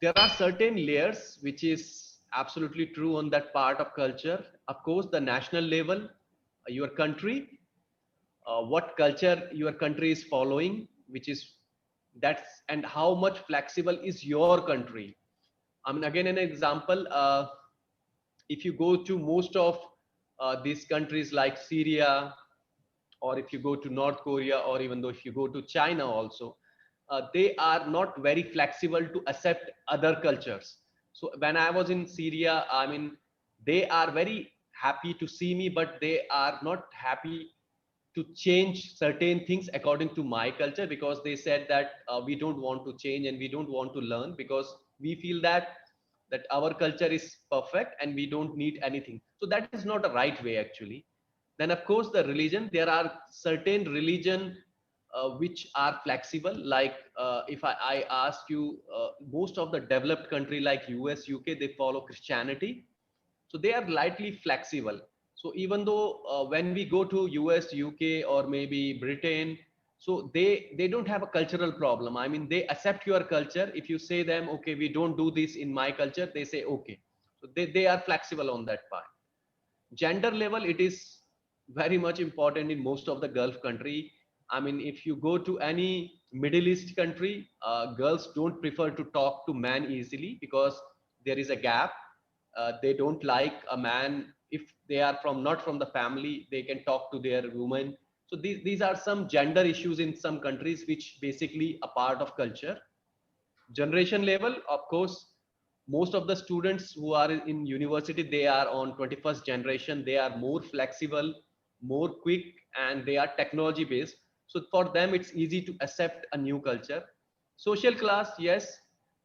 Speaker 5: There are certain layers which is absolutely true on that part of culture. Of course, the national level, your country, what culture your country is following, which is that's, and how much flexible is your country. I mean, again, an example, if you go to most of these countries like Syria, or if you go to North Korea, or even though if you go to China also, they are not very flexible to accept other cultures. So when I was in Syria, I mean, they are very happy to see me, but they are not happy to change certain things according to my culture, because they said that we don't want to change and we don't want to learn, because we feel that our culture is perfect and we don't need anything. So that is not a right way actually. Then of course the religion, there are certain religion which are flexible, like if I ask you, most of the developed country like US, UK, they follow Christianity, so they are lightly flexible. So even though when we go to US, UK, or maybe Britain, so they don't have a cultural problem. I mean, they accept your culture. If you say them, okay, we don't do this in my culture, they say okay. So they are flexible on that part. Gender level, it is very much important in most of the Gulf country. I mean, if you go to any Middle East country, girls don't prefer to talk to men easily, because there is a gap. They don't like a man, if they are from not from the family, they can talk to their woman. So these are some gender issues in some countries, which basically a part of culture. Generation level, of course, most of the students who are in university, they are on 21st generation. They are more flexible. more quick and they are technology based. So for them it's easy to accept a new culture. Social class, yes,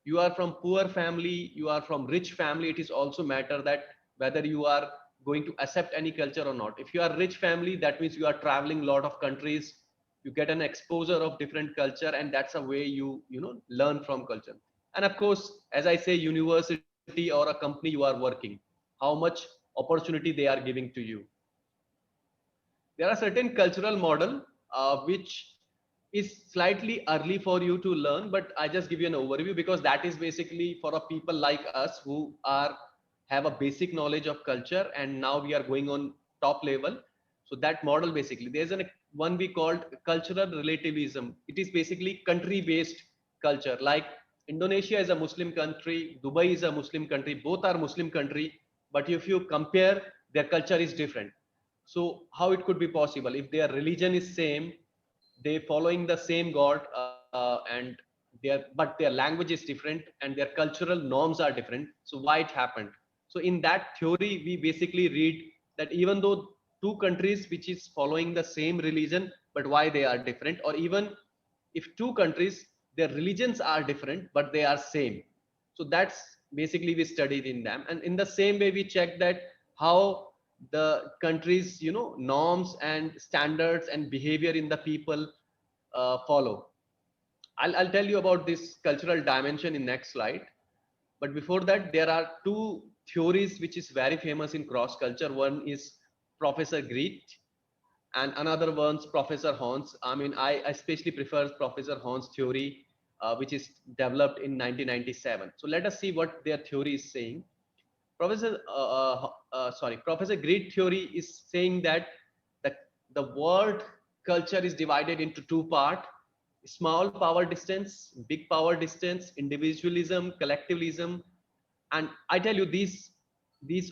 Speaker 5: you are from poor family, you are from rich family, it is also matter that whether you are going to accept any culture or not. If you are rich family, that means you are traveling a lot of countries, you get an exposure of different culture, and that's a way you know learn from culture. And of course, as I say, university or a company you are working, how much opportunity they are giving to you. There are certain cultural model which is slightly early for you to learn, but I just give you an overview because that is basically for a people like us who are have a basic knowledge of culture, and now we are going on top level. So that model, basically there's an one we called cultural relativism. It is basically country based culture. Like Indonesia is a Muslim country, Dubai is a Muslim country, both are Muslim country, but if you compare, their culture is different. So how it could be possible if their religion is same, they following the same god, and but their language is different and their cultural norms are different. So why it happened? So in that theory we basically read that even though two countries which is following the same religion, but why they are different, or even if two countries their religions are different but they are same. So that's basically we studied in them, and in the same way we check that how the countries norms and standards and behavior in the people follow. I'll tell you about this cultural dimension in next slide. But before that, there are two theories which is very famous in cross culture. One is Professor Greet and another one's Professor Hans. I mean, I especially prefer Professor Hans theory, which is developed in 1997. So let us see what their theory is saying. Professor Greet theory is saying that the, the world culture is divided into two parts: small power distance, big power distance, individualism, collectivism. And I tell you, these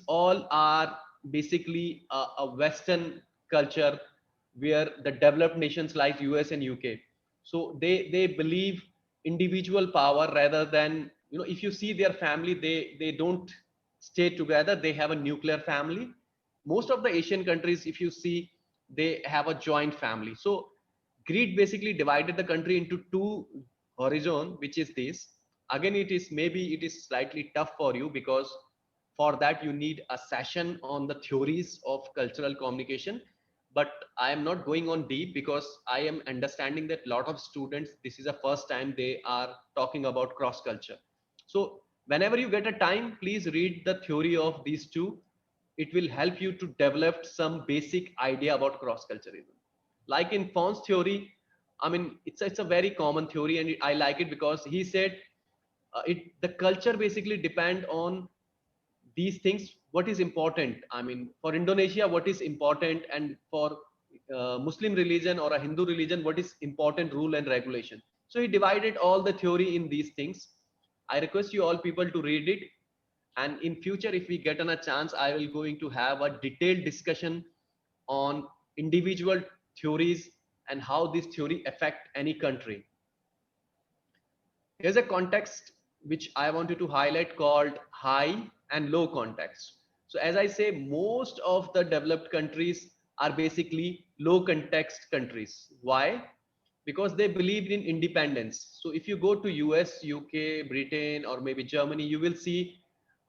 Speaker 5: all are basically a Western culture where the developed nations like US and UK. So they believe individual power rather than, if you see their family, they don't stay together, they have a nuclear family. Most of the Asian countries, if you see, they have a joint family. So greed basically divided the country into two horizon, which is this. Again, maybe it is slightly tough for you because for that you need a session on the theories of cultural communication. But I am not going on deep because I am understanding that a lot of students, this is the first time they are talking about cross culture. So whenever you get a time, please read the theory of these two. It will help you to develop some basic idea about cross culturalism. Like in Fon's theory, I mean, it's a very common theory, and I like it because he said the culture basically depend on these things. What is important? I mean, for Indonesia, what is important, and for Muslim religion or a Hindu religion, what is important rule and regulation. So he divided all the theory in these things. I request you all people to read it, and in future if we get on a chance, I will going to have a detailed discussion on individual theories and how this theory affect any country. Here's a context which I wanted to highlight called high and low context. So as I say, most of the developed countries are basically low context countries. Why? Because they believed in independence. So if you go to US, UK, Britain, or maybe Germany, you will see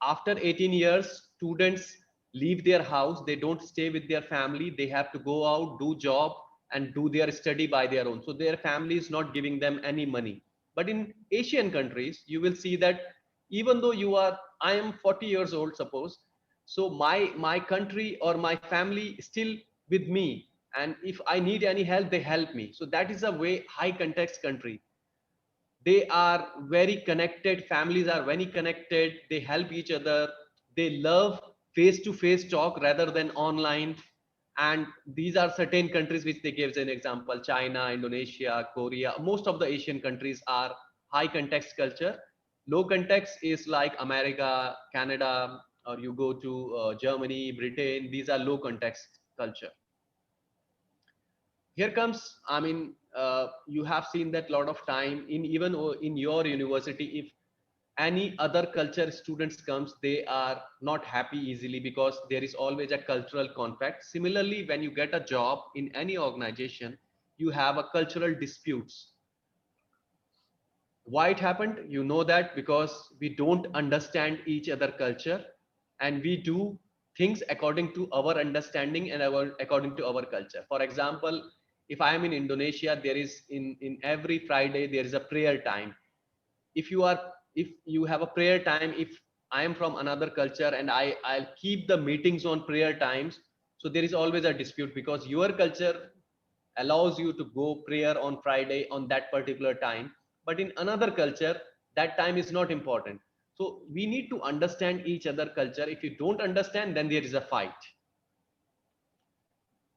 Speaker 5: after 18 years, students leave their house. They don't stay with their family. They have to go out, do job, and do their study by their own. So their family is not giving them any money. But in Asian countries, you will see that even though I am 40 years old, suppose, so my country or my family still with me, and if I need any help, they help me. So that is a way high context country. They are very connected. Families are very connected. They help each other. They love face to face talk rather than online. And these are certain countries which they give as an example: China, Indonesia, Korea. Most of the Asian countries are high context culture. Low context is like America, Canada, or you go to Germany, Britain. These are low context culture. Here comes, I mean, you have seen that lot of time in even in your university, if any other culture students comes, they are not happy easily because there is always a cultural conflict. Similarly, when you get a job in any organization, you have a cultural disputes. Why it happened? You know that because we don't understand each other culture, and we do things according to our understanding and according to our culture. For example, if I am in Indonesia, there is in every Friday there is a prayer time. If you have a prayer time, if I am from another culture and I'll keep the meetings on prayer times, so there is always a dispute because your culture allows you to go prayer on Friday on that particular time, but in another culture that time is not important. So we need to understand each other culture. If you don't understand, then there is a fight.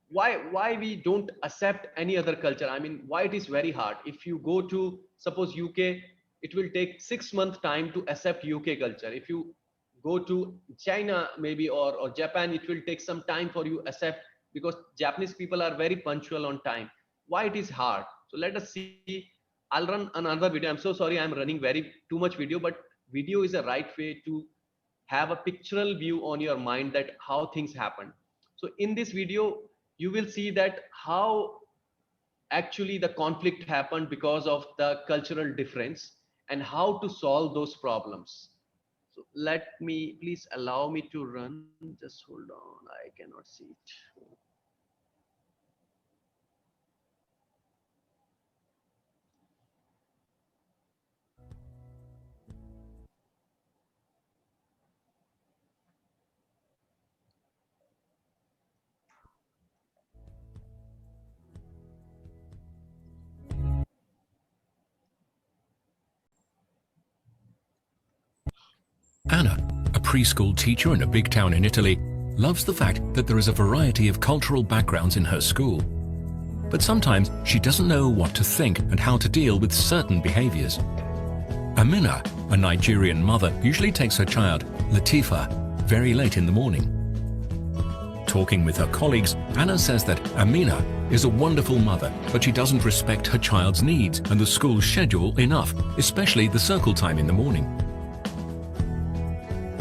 Speaker 5: Why we don't accept any other culture? I mean, why it is very hard? If you go to suppose UK, it will take 6 months time to accept UK culture. If you go to China maybe or Japan, it will take some time for you accept, because Japanese people are very punctual on time. Why it is hard? So let us see. I'll run another video. I'm so sorry I'm running very too much video, but video is a right way to have a pictorial view on your mind that how things happen. So in this video you will see that how actually the conflict happened because of the cultural difference and how to solve those problems. So let me, please allow me to run. Just hold on, I cannot see it.
Speaker 11: Anna, a preschool teacher in a big town in Italy, loves the fact that there is a variety of cultural backgrounds in her school. But sometimes she doesn't know what to think and how to deal with certain behaviors. Amina, a Nigerian mother, usually takes her child, Latifa, very late in the morning. Talking with her colleagues, Anna says that Amina is a wonderful mother, but she doesn't respect her child's needs and the school schedule enough, especially the circle time in the morning.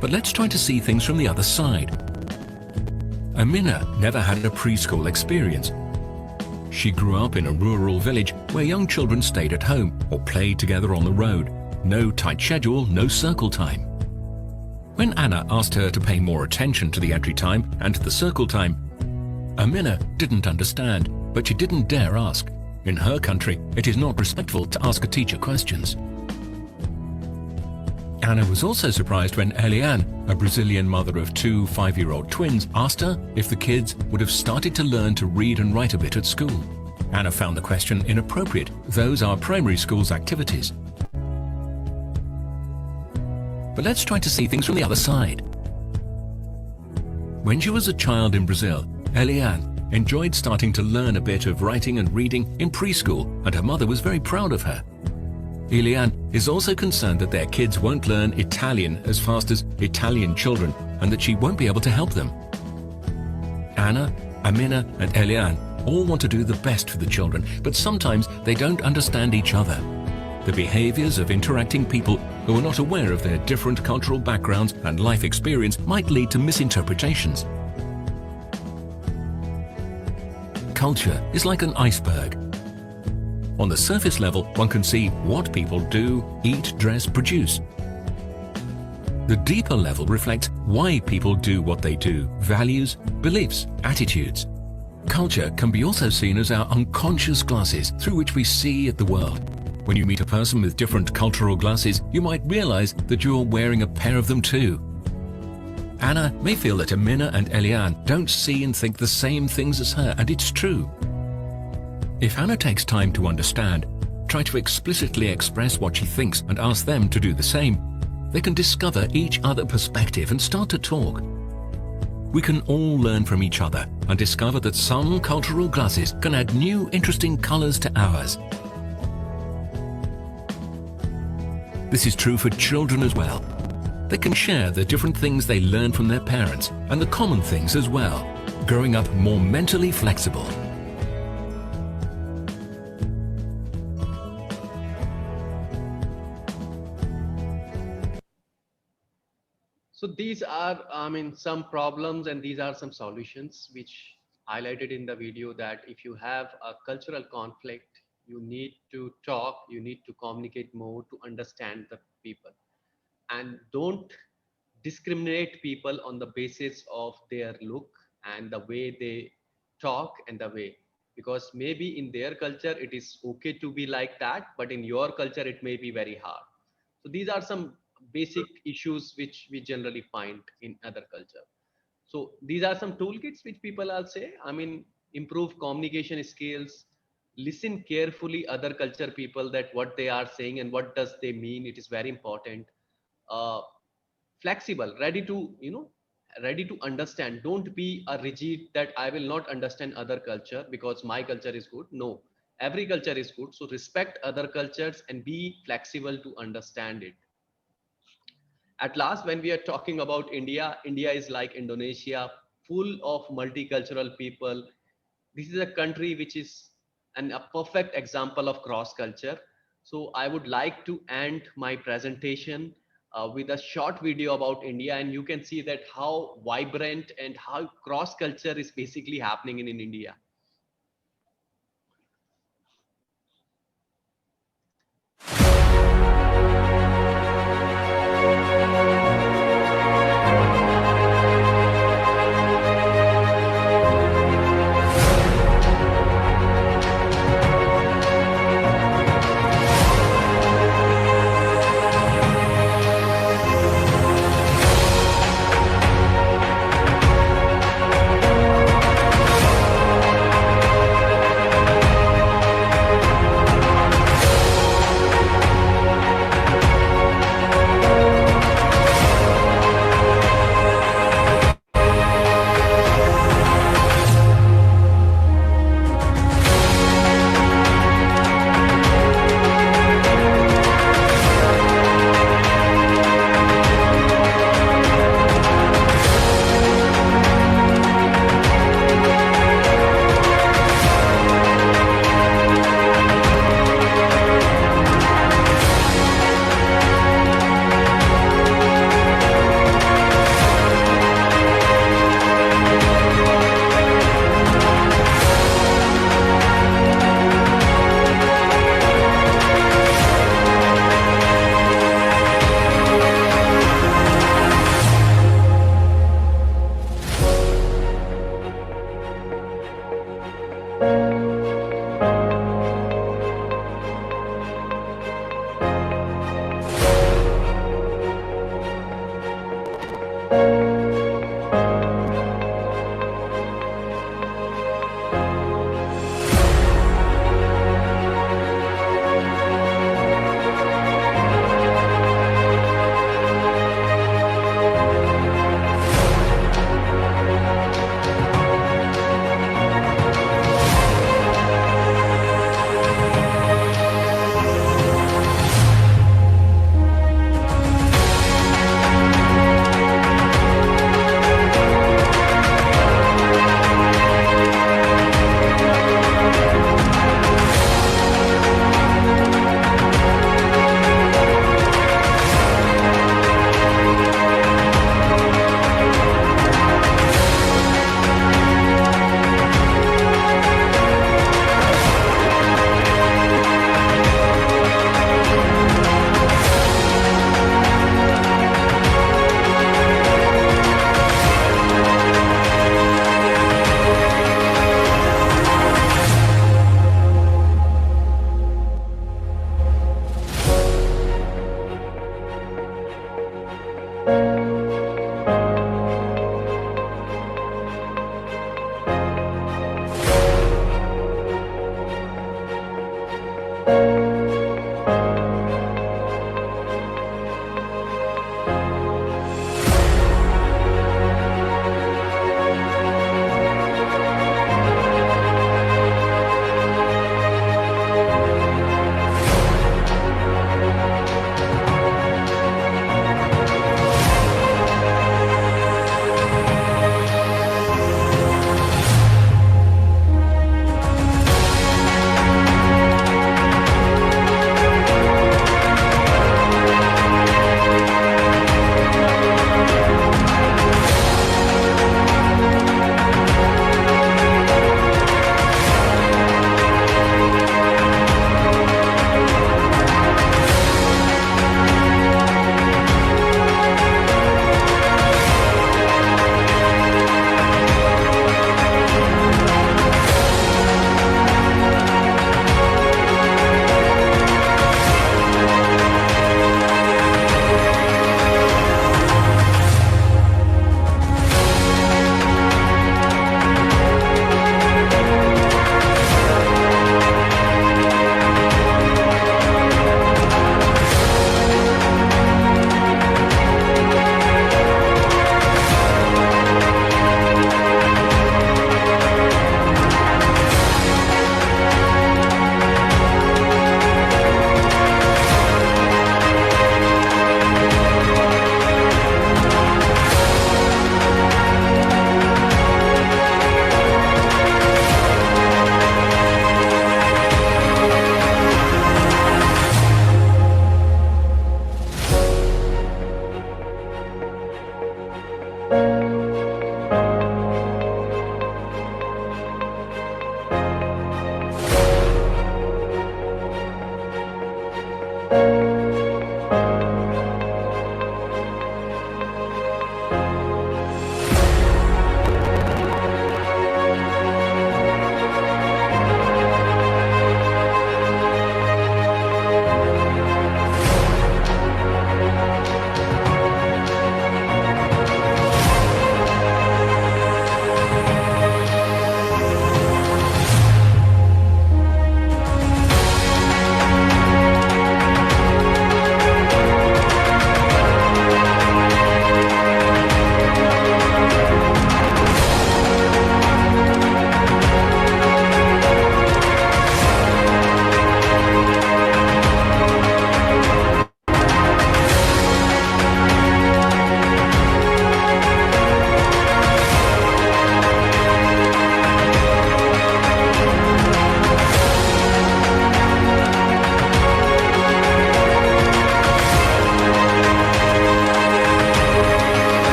Speaker 11: But let's try to see things from the other side. Amina never had a preschool experience. She grew up in a rural village where young children stayed at home or played together on the road. No tight schedule, no circle time. When Anna asked her to pay more attention to the entry time and to the circle time, Amina didn't understand, but she didn't dare ask. In her country, it is not respectful to ask a teacher questions. Anna was also surprised when Eliane, a Brazilian mother of 2 5-year-old twins, asked her if the kids would have started to learn to read and write a bit at school. Anna found the question inappropriate. Those are primary school's activities. But let's try to see things from the other side. When she was a child in Brazil, Eliane enjoyed starting to learn a bit of writing and reading in preschool, and her mother was very proud of her. Eliane is also concerned that their kids won't learn Italian as fast as Italian children and that she won't be able to help them. Anna, Amina and Eliane all want to do the best for the children, but sometimes they don't understand each other. The behaviors of interacting people who are not aware of their different cultural backgrounds and life experience might lead to misinterpretations. Culture is like an iceberg. On the surface level, one can see what people do, eat, dress, produce. The deeper level reflects why people do what they do, values, beliefs, attitudes. Culture can be also seen as our unconscious glasses through which we see at the world. When you meet a person with different cultural glasses, you might realize that you're wearing a pair of them too. Anna may feel that Amina and Eliane don't see and think the same things as her, and it's true. If Anna takes time to understand, try to explicitly express what she thinks and ask them to do the same, they can discover each other's perspective and start to talk. We can all learn from each other and discover that some cultural glasses can add new interesting colors to ours. This is true for children as well. They can share the different things they learn from their parents and the common things as well, growing up more mentally flexible.
Speaker 5: these are, some problems, and these are some solutions which highlighted in the video, that if you have a cultural conflict, you need to talk, you need to communicate more to understand the people, and don't discriminate people on the basis of their look and the way they talk and the way, because maybe in their culture it is okay to be like that, but in your culture it may be very hard. So these are some basic issues which we generally find in other culture. So these are some toolkits which people are say, improve communication skills, listen carefully other culture people, that what they are saying and what does they mean. It is very important. uh, Flexible, ready to understand. Don't be a rigid that I will not understand other culture because my culture is good. No, every culture is good, so respect other cultures and be flexible to understand it. At last, when we are talking about India, India is like Indonesia, full of multicultural people. This is a country which is a perfect example of cross culture. So I would like to end my presentation with a short video about India, and you can see that how vibrant and how cross culture is basically happening in India.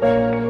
Speaker 5: Thank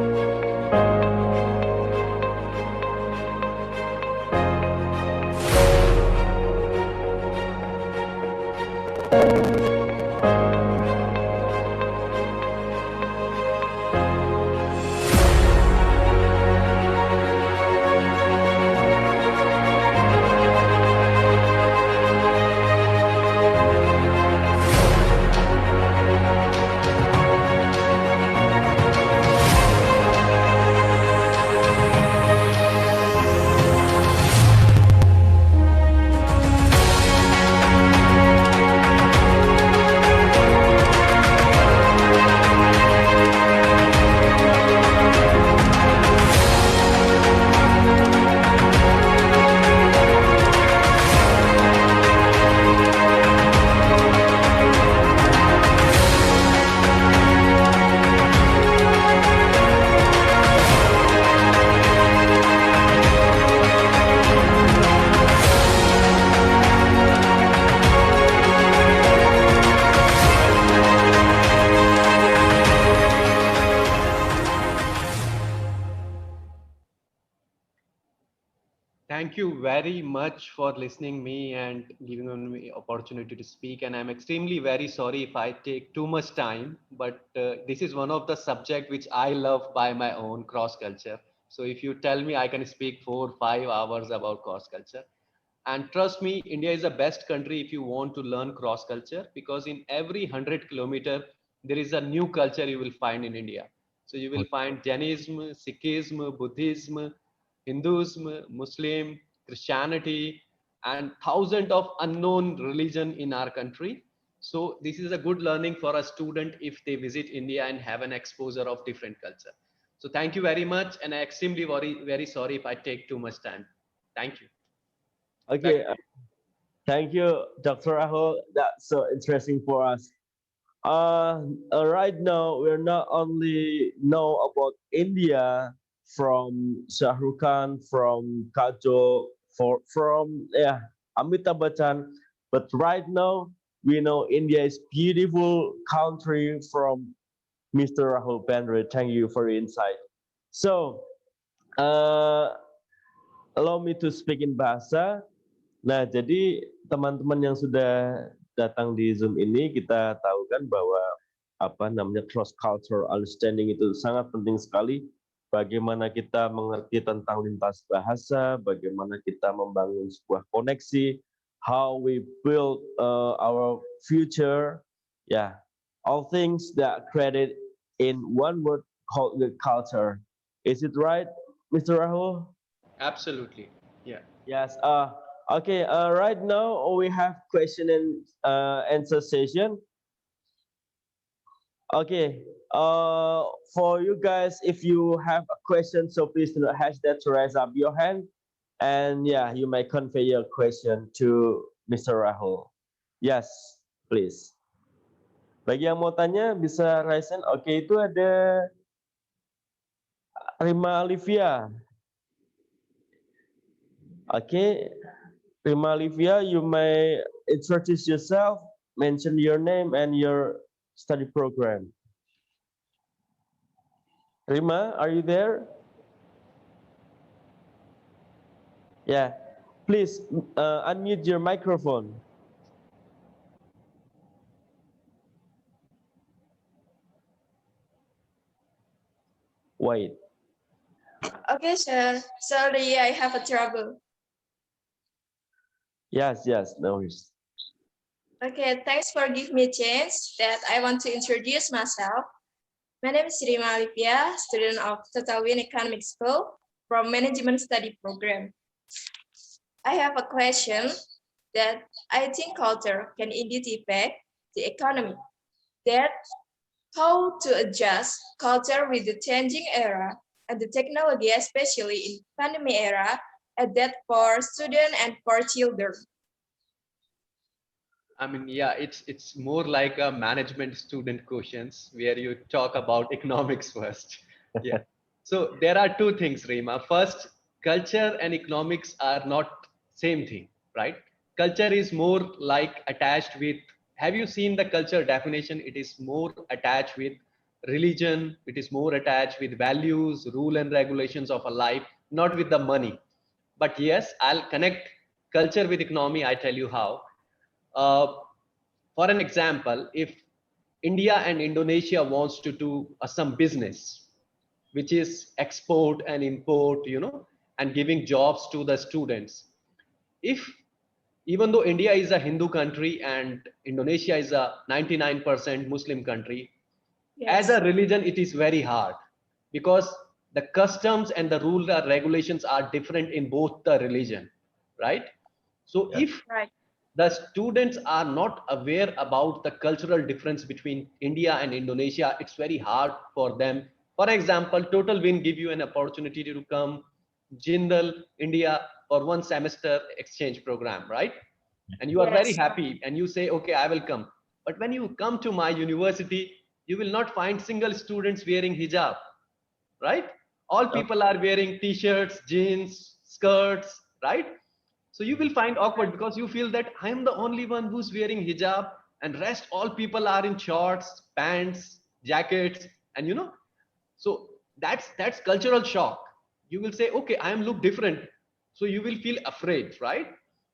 Speaker 5: you very much for listening me and giving me opportunity to speak. And I'm extremely very sorry if I take too much time, but this is one of the subject which I love by my own, cross culture. So if you tell me, I can speak 4-5 hours about cross culture. And trust me, India is the best country if you want to learn cross culture, because in every 100 kilometer, there is a new culture you will find in India. So you will find Jainism, Sikhism, Buddhism, Hinduism, Muslim, Christianity, and thousands of unknown religion in our country. So this is a good learning for a student if they visit India and have an exposure of different culture. So thank you very much, and I extremely very sorry if I take too much time. Thank you.
Speaker 6: Okay, thank you, Dr. Rahul. That's so interesting for us. Right now, we're not only know about India from Shah Rukh Khan, from Kajol, from Amitabh Bachchan, but right now we know India is beautiful country from Mr. Rahul Bhandari. Thank you for your insight. So, allow me to speak in bahasa. Nah, jadi teman-teman yang sudah datang di Zoom ini, kita tahu kan bahwa cross cultural understanding itu sangat penting sekali. Bagaimana kita mengerti tentang lintas bahasa, bagaimana kita membangun sebuah koneksi, how we build our future, all things that created in one word called the culture. Is it right, Mr. Rahul?
Speaker 5: Absolutely, yeah.
Speaker 6: Yes. Okay, right now we have question and answer session. Okay, for you guys, if you have a question, so please do not hesitate to raise up your hand, and you may convey your question to Mr. Rahul. Yes, please. Bagi yang mau tanya bisa raise hand. Oke, itu ada Rima Olivia. Okay. Prima Olivia, you may introduce yourself, mention your name and your study program. Rima, are you there? Yeah, please unmute your microphone. Wait.
Speaker 12: Okay, sir. Sorry, I have a trouble.
Speaker 6: Yes, no worries.
Speaker 12: Okay, thanks for giving me a chance that I want to introduce myself. My name is Rima Olivia, student of Totalwin Economic School from Management Study Program. I have a question that I think culture can indeed impact the economy. That how to adjust culture with the changing era and the technology, especially in pandemic era, adapt for students and for children.
Speaker 5: I mean, it's more like a management student questions where you talk about economics first. Yeah. So there are two things, Rima. First, culture and economics are not same thing, right? Culture is more like attached with, have you seen the culture definition? It is more attached with religion. It is more attached with values, rule and regulations of a life, not with the money. But yes, I'll connect culture with economy. I tell you how. For an example, if India and Indonesia wants to do some business, which is export and import, and giving jobs to the students. If even though India is a Hindu country and Indonesia is a 99% Muslim country, as a religion, it is very hard because the customs and the rules and regulations are different in both the religion, right? So if the students are not aware about the cultural difference between India and Indonesia, it's very hard for them. For example, Totalwin give you an opportunity to come Jindal, India for 1 semester exchange program, right? And you are very happy and you say, okay, I will come. But when you come to my university, you will not find single students wearing hijab, right? All people are wearing t-shirts, jeans, skirts, right? So you will find awkward because you feel that I am the only one who's wearing hijab and rest all people are in shorts, pants, jackets, and so that's cultural shock. You will say, okay, I am look different. So you will feel afraid, right?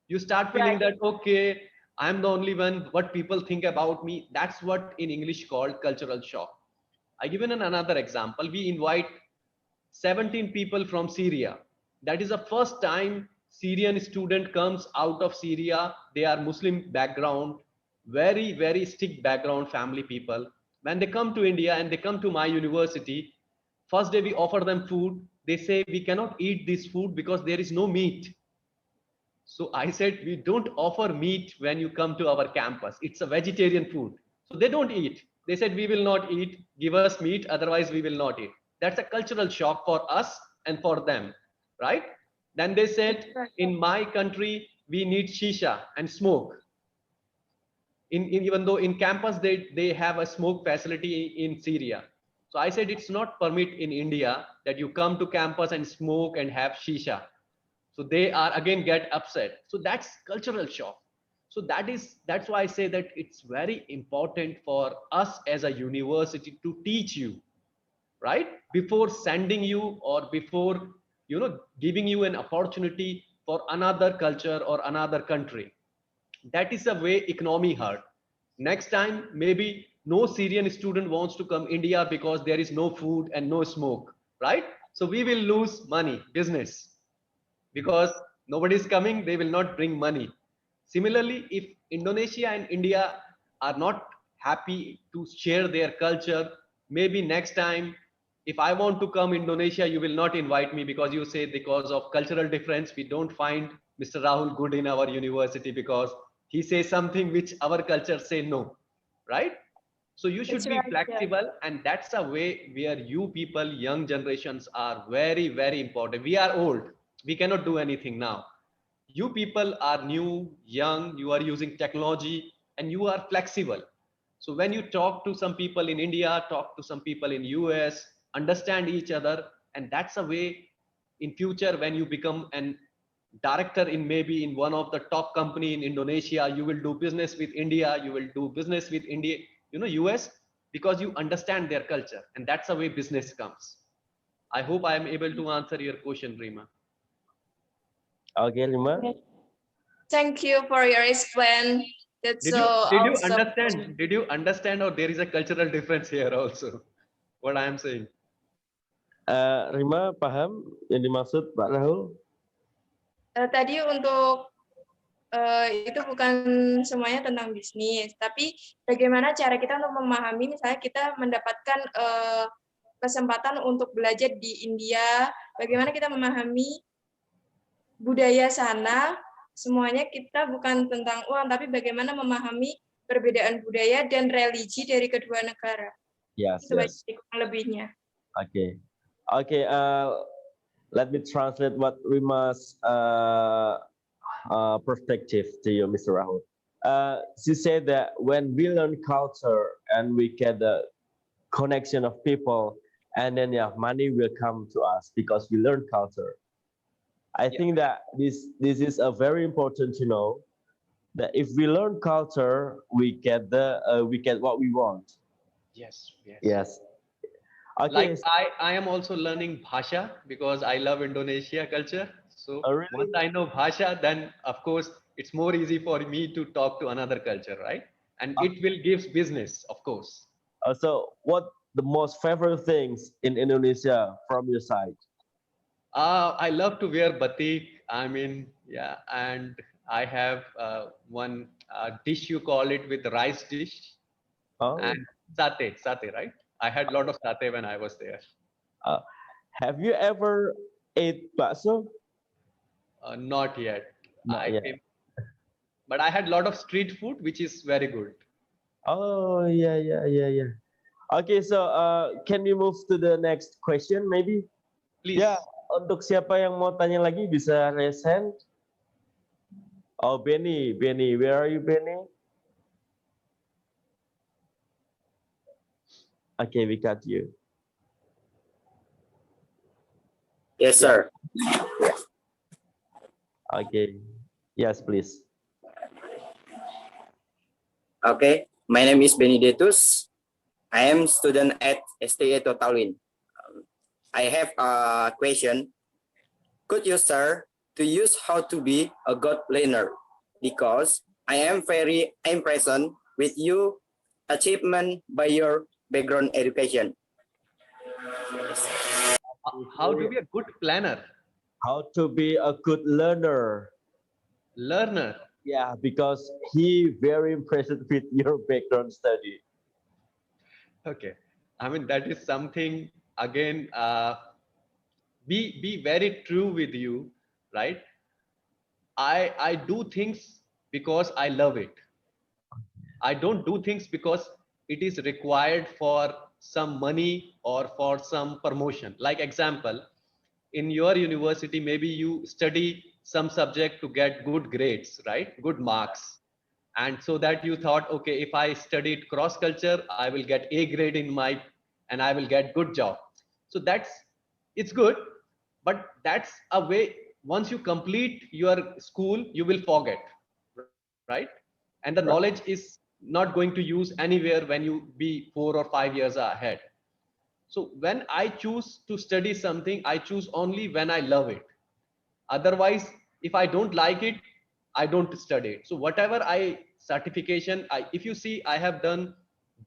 Speaker 5: You start feeling that, okay, I'm the only one, what people think about me. That's what in English called cultural shock. I given another example. We invite 17 people from Syria. That is the first time Syrian student comes out of Syria. They are Muslim background, very, very strict background family people. When they come to India and they come to my university, first day we offer them food. They say, we cannot eat this food because there is no meat. So I said, we don't offer meat when you come to our campus. It's a vegetarian food. So they don't eat. They said, we will not eat. Give us meat. Otherwise, we will not eat. That's a cultural shock for us and for them, right? Then they said, in my country, we need shisha and smoke. Even though in campus, they have a smoke facility in Syria. So I said, it's not permit in India that you come to campus and smoke and have shisha. So they are again get upset. So that's cultural shock. So that's why I say that it's very important for us as a university to teach you, right? Before sending you or before, giving you an opportunity for another culture or another country. That is the way economy hurt. Next time, maybe no Syrian student wants to come India because there is no food and no smoke, right? So we will lose money, business. Because nobody is coming, they will not bring money. Similarly, if Indonesia and India are not happy to share their culture, maybe next time, if I want to come Indonesia, you will not invite me because you say because of cultural difference, we don't find Mr. Rahul good in our university because he says something which our culture say no, right? So you should be flexible, and that's a way where you people, young generations are very, very important. We are old. We cannot do anything now. You people are new, young, you are using technology and you are flexible. So when you talk to some people in India, talk to some people in US, understand each other, and that's a way in future when you become an director in maybe in one of the top company in Indonesia, you will do business with India, you will do business with India, US, because you understand their culture, and that's the way business comes. I hope I am able to answer your question, Rima.
Speaker 6: Okay, Rima.
Speaker 12: Thank you for your explain. That's
Speaker 5: Did you understand? Did you understand, or there is a cultural difference here also? What I am saying.
Speaker 6: Rima, paham yang dimaksud Pak Rahul?
Speaker 12: Tadi untuk itu bukan semuanya tentang bisnis, tapi bagaimana cara kita untuk memahami, misalnya kita mendapatkan kesempatan untuk belajar di India, bagaimana kita memahami budaya sana, semuanya kita bukan tentang uang, tapi bagaimana memahami perbedaan budaya dan religi dari kedua negara.
Speaker 6: Yes,
Speaker 12: itu
Speaker 6: yes.
Speaker 12: lebihnya.
Speaker 6: Okay, okay. Let me translate what Rima's perspective to you, Mr. Rahul. She said that when we learn culture and we get the connection of people, and then money will come to us because we learn culture. I think that this is a very important to know that if we learn culture, we get what we want.
Speaker 5: Yes.
Speaker 6: Yes. Okay.
Speaker 5: Like I am also learning Bhasha because I love Indonesia culture. So
Speaker 6: really?
Speaker 5: once I know Bhasha, then of course it's more easy for me to talk to another culture, right? And it will give business, of course.
Speaker 6: So what the most favorite things in Indonesia from your side?
Speaker 5: I love to wear batik. I mean, yeah, and I have one dish you call it with rice dish and satay, right? I had a lot of satay when I was there.
Speaker 6: Have you ever ate bakso?
Speaker 5: Not yet.
Speaker 6: Not yet.
Speaker 5: But I had a lot of street food, which is very good.
Speaker 6: Oh yeah. Okay, so can we move to the next question, maybe?
Speaker 5: Please.
Speaker 6: Ya, untuk siapa yang mau tanya lagi bisa raise hand. Oh, Benny, where are you, Benny? Okay, we got you.
Speaker 13: Yes, sir.
Speaker 6: Okay. Yes, please.
Speaker 13: Okay, my name is Benedictus. I am student at STIE Totalwin. I have a question. Could you, sir, to use how to be a good learner? Because I am very impressed with your achievement by your background education.
Speaker 5: How to be a good planner?
Speaker 6: How to be a good learner?
Speaker 5: Learner?
Speaker 6: Yeah, because he very impressed with your background study.
Speaker 5: Okay, I mean that is something again. Be very true with you, right? I do things because I love it. I don't do things because it is required for some money or for some promotion. Like example, in your university, maybe you study some subject to get good grades, right? Good marks. And so that you thought, okay, if I studied cross culture, I will get A grade in my, and I will get good job. So it's good, but that's a way. Once you complete your school, you will forget, right? And the knowledge is not going to use anywhere when you be 4 or 5 years ahead. So when I choose to study something, I choose only when I love it. Otherwise, if I don't like it, I don't study it. So whatever certification, if you see, I have done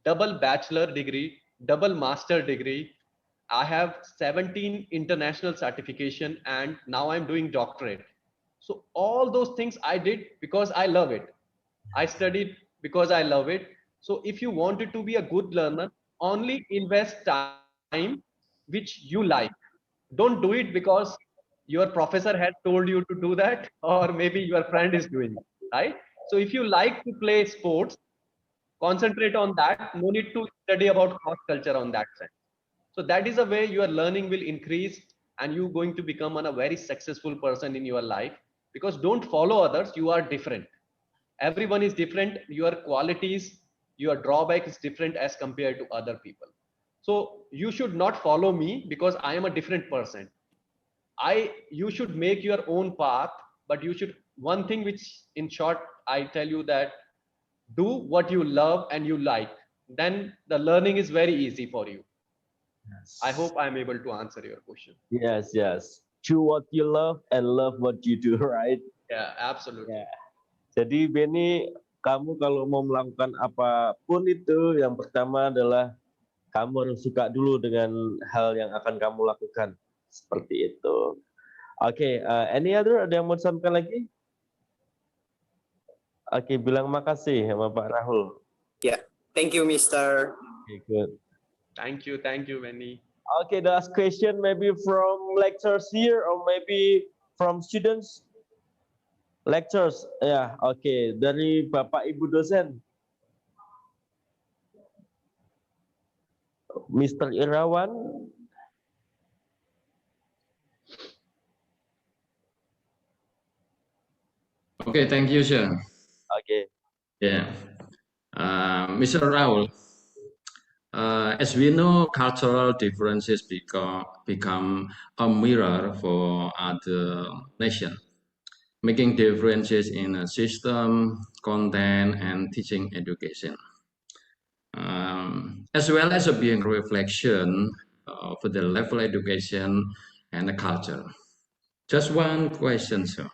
Speaker 5: double bachelor degree, double master degree. I have 17 international certification, and now I'm doing doctorate. So all those things I did because I love it. I studied because I love it. So if you wanted to be a good learner, only invest time which you like. Don't do it because your professor had told you to do that, or maybe your friend is doing it, right? So if you like to play sports, concentrate on that. No need to study about cross culture on that side. So that is a way your learning will increase, and you're going to become a very successful person in your life. Because don't follow others, you are different. Everyone is different. Your qualities, your drawback is different as compared to other people. So you should not follow me because I am a different person. You should make your own path, but you should, one thing which in short I tell you, that do what you love and you like, then the learning is very easy for you. Yes. I hope I'm able to answer your question.
Speaker 6: Yes. Do what you love and love what you do, right?
Speaker 5: Yeah, absolutely.
Speaker 6: Yeah. Jadi Benny, kamu kalau mau melakukan apapun itu, yang pertama adalah kamu harus suka dulu dengan hal yang akan kamu lakukan. Seperti itu. Oke, any other? Ada yang mau disampaikan lagi? Oke, bilang makasih sama Pak Rahul.
Speaker 13: Yeah, thank you, Mr.
Speaker 6: Okay, good.
Speaker 5: Thank you, Benny.
Speaker 6: Okay, the last question maybe from lecturers here or maybe from students. Lectures, ya, oke. Dari Bapak Ibu dosen. Mr. Irawan.
Speaker 14: Okay, thank you, sir.
Speaker 6: Okay.
Speaker 14: Yeah. Mr. Rahul, as we know, cultural differences become a mirror for other nations, making differences in a system, content, and teaching education. As well as being reflection for the level education and the culture. Just one question, sir.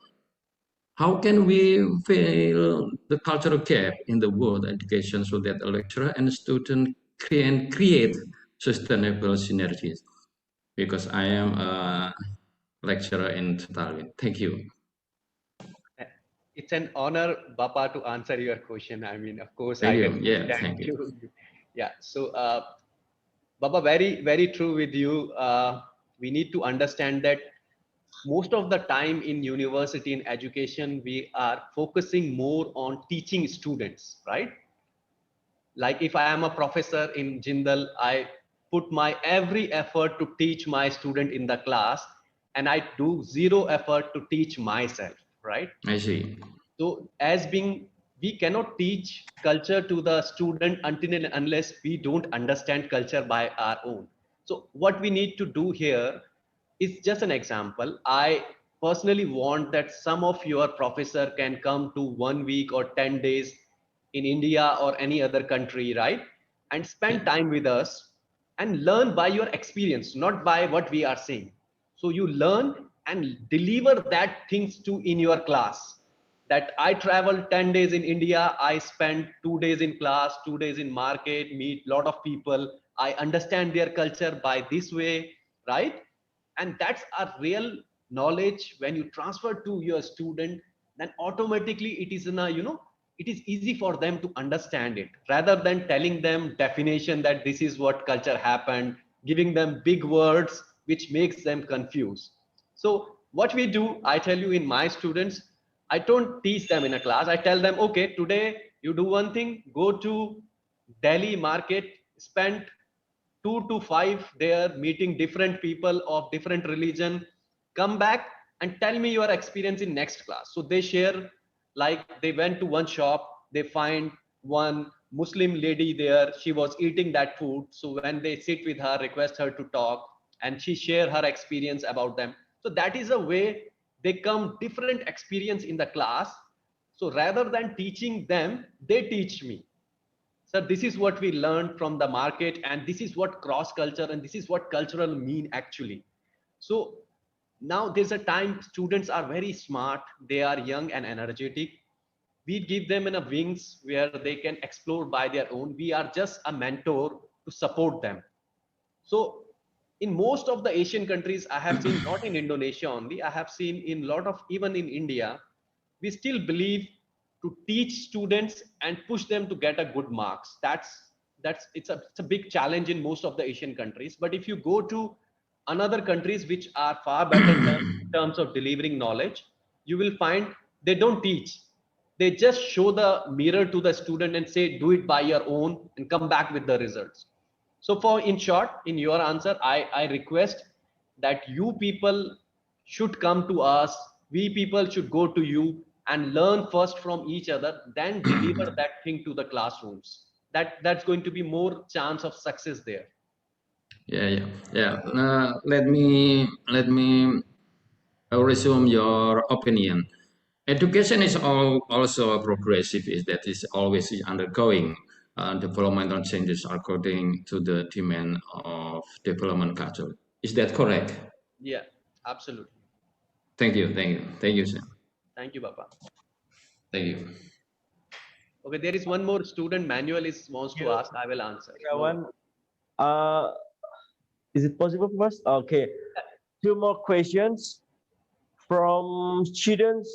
Speaker 14: How can we fill the cultural gap in the world education so that a lecturer and a student can create sustainable synergies? Because I am a lecturer in Totalwin. Thank you.
Speaker 5: It's an honor, Bapa, to answer your question. I mean, of course,
Speaker 14: Thank
Speaker 5: I
Speaker 14: you.
Speaker 5: can
Speaker 14: Yeah,
Speaker 5: thank
Speaker 14: thank you.
Speaker 5: you. Yeah. So, Baba, very true with you. We need to understand that most of the time in university and education, we are focusing more on teaching students, right? Like if I am a professor in Jindal, I put my every effort to teach my student in the class, and I do zero effort to teach myself, right?
Speaker 14: I see.
Speaker 5: So as being, we cannot teach culture to the student until and unless we don't understand culture by our own. So what we need to do here is just an example. I personally want that some of your professor can come to 1 week or 10 days in India or any other country, right? And spend time with us and learn by your experience, not by what we are saying. So you learn and deliver that things to in your class. That I travel 10 days in India, I spend 2 days in class, 2 days in market, meet lot of people. I understand their culture by this way, right? And that's a real knowledge. When you transfer to your student, then automatically it is in a, it is easy for them to understand it, rather than telling them definition that this is what culture happened, giving them big words which makes them confused. So what we do, I tell you, in my students, I don't teach them in a class. I tell them, okay, today you do one thing, go to Delhi market, spend 2 to 5 there meeting different people of different religion, come back and tell me your experience in next class. So they share, like they went to one shop, they find one Muslim lady there, she was eating that food. So when they sit with her, request her to talk, and she share her experience about them. So that is a way they come different experience in the class. So rather than teaching them, they teach me. So this is what we learned from the market, and this is what cross culture and this is what cultural mean actually. So now there's a time students are very smart, they are young and energetic. We give them in a wings where they can explore by their own. We are just a mentor to support them. So in most of the Asian countries, I have seen, not in Indonesia only, I have seen in a lot of, even in India, we still believe to teach students and push them to get a good marks. It's a big challenge in most of the Asian countries. But if you go to another countries which are far better than in terms of delivering knowledge, you will find they don't teach. They just show the mirror to the student and say, do it by your own and come back with the results. So for, in short, in your answer, I request that you people should come to us. We people should go to you and learn first from each other, then deliver that thing to the classrooms. That's going to be more chance of success there.
Speaker 14: Yeah. Let me resume your opinion. Education is also progressive, is that is always undergoing developmental changes according to the demand of development culture. Is that correct?
Speaker 5: Yeah, absolutely.
Speaker 14: Thank you, sir.
Speaker 5: Thank you, Baba.
Speaker 14: Thank you.
Speaker 5: Okay, there is one more student, Manuel wants to ask. I will answer.
Speaker 6: One. Is it possible for us? Okay. 2 more questions from students.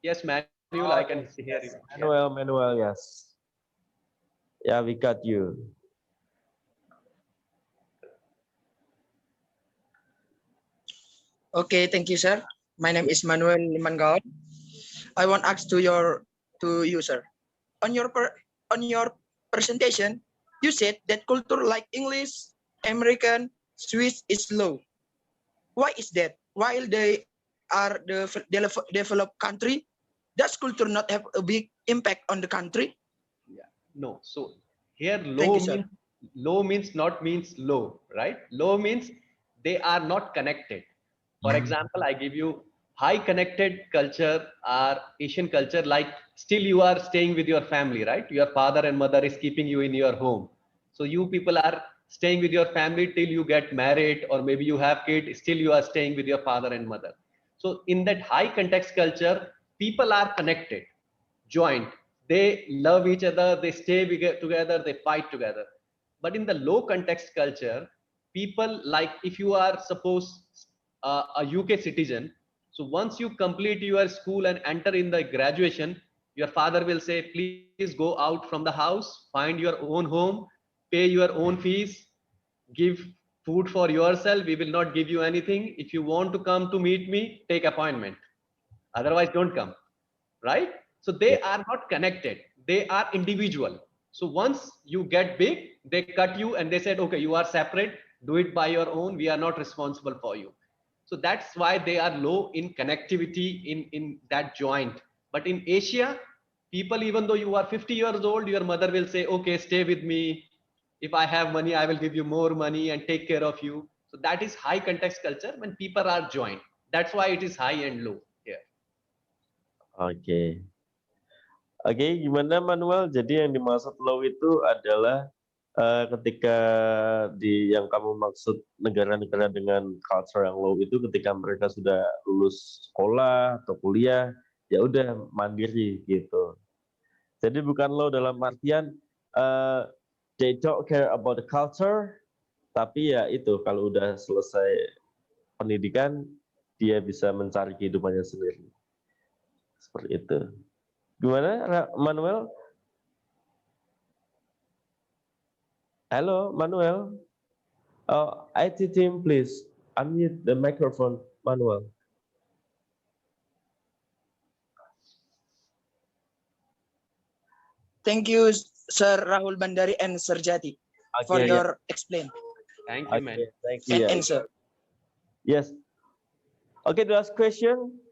Speaker 5: Yes, Manuel, I can hear you.
Speaker 6: Manuel, yes. Yeah, we got you.
Speaker 15: Okay, thank you, sir. My name is Manuel Limangaon. I want to ask to you, sir. On your presentation, you said that culture like English, American, Swiss is low. Why is that? While they are the developed country, does culture not have a big impact on the country?
Speaker 5: Yeah, no. So here low means not means low, right? Low means they are not connected. For example, I give you high connected culture are Asian culture, like still you are staying with your family, right? Your father and mother is keeping you in your home. So you people are staying with your family till you get married, or maybe you have kids, still you are staying with your father and mother. So in that high context culture, people are connected, joint. They love each other, they stay together, they fight together. But in the low context culture, people, like if you are suppose a UK citizen, so once you complete your school and enter in the graduation, your father will say, please go out from the house, find your own home, pay your own fees, give food for yourself. We will not give you anything. If you want to come to meet me, take appointment. Otherwise, don't come. Right? So they are not connected. They are individual. So once you get big, they cut you and they said, okay, you are separate. Do it by your own. We are not responsible for you. So that's why they are low in connectivity in that joint. But in Asia, people, even though you are 50 years old, your mother will say, okay, stay with me. If I have money, I will give you more money and take care of you. So that is high context culture when people are joined. That's why it is high and low here.
Speaker 6: Oke. Oke, gimana Manuel? Jadi yang dimaksud low itu adalah ketika yang kamu maksud negara-negara dengan culture yang low itu ketika mereka sudah lulus sekolah atau kuliah, ya udah mandiri gitu. Jadi bukan low dalam artian they don't care about the culture, tapi ya itu kalau udah selesai pendidikan dia bisa mencari kehidupannya sendiri. Seperti itu. Gimana Manuel? Halo Manuel. Oh, IT team please unmute the microphone, Manuel.
Speaker 15: Thank you, Sir Rahul Bhandari and Sir Jati for your explain.
Speaker 5: Thank you, man.
Speaker 6: Thank you.
Speaker 15: And answer.
Speaker 6: Yes. Okay, the last question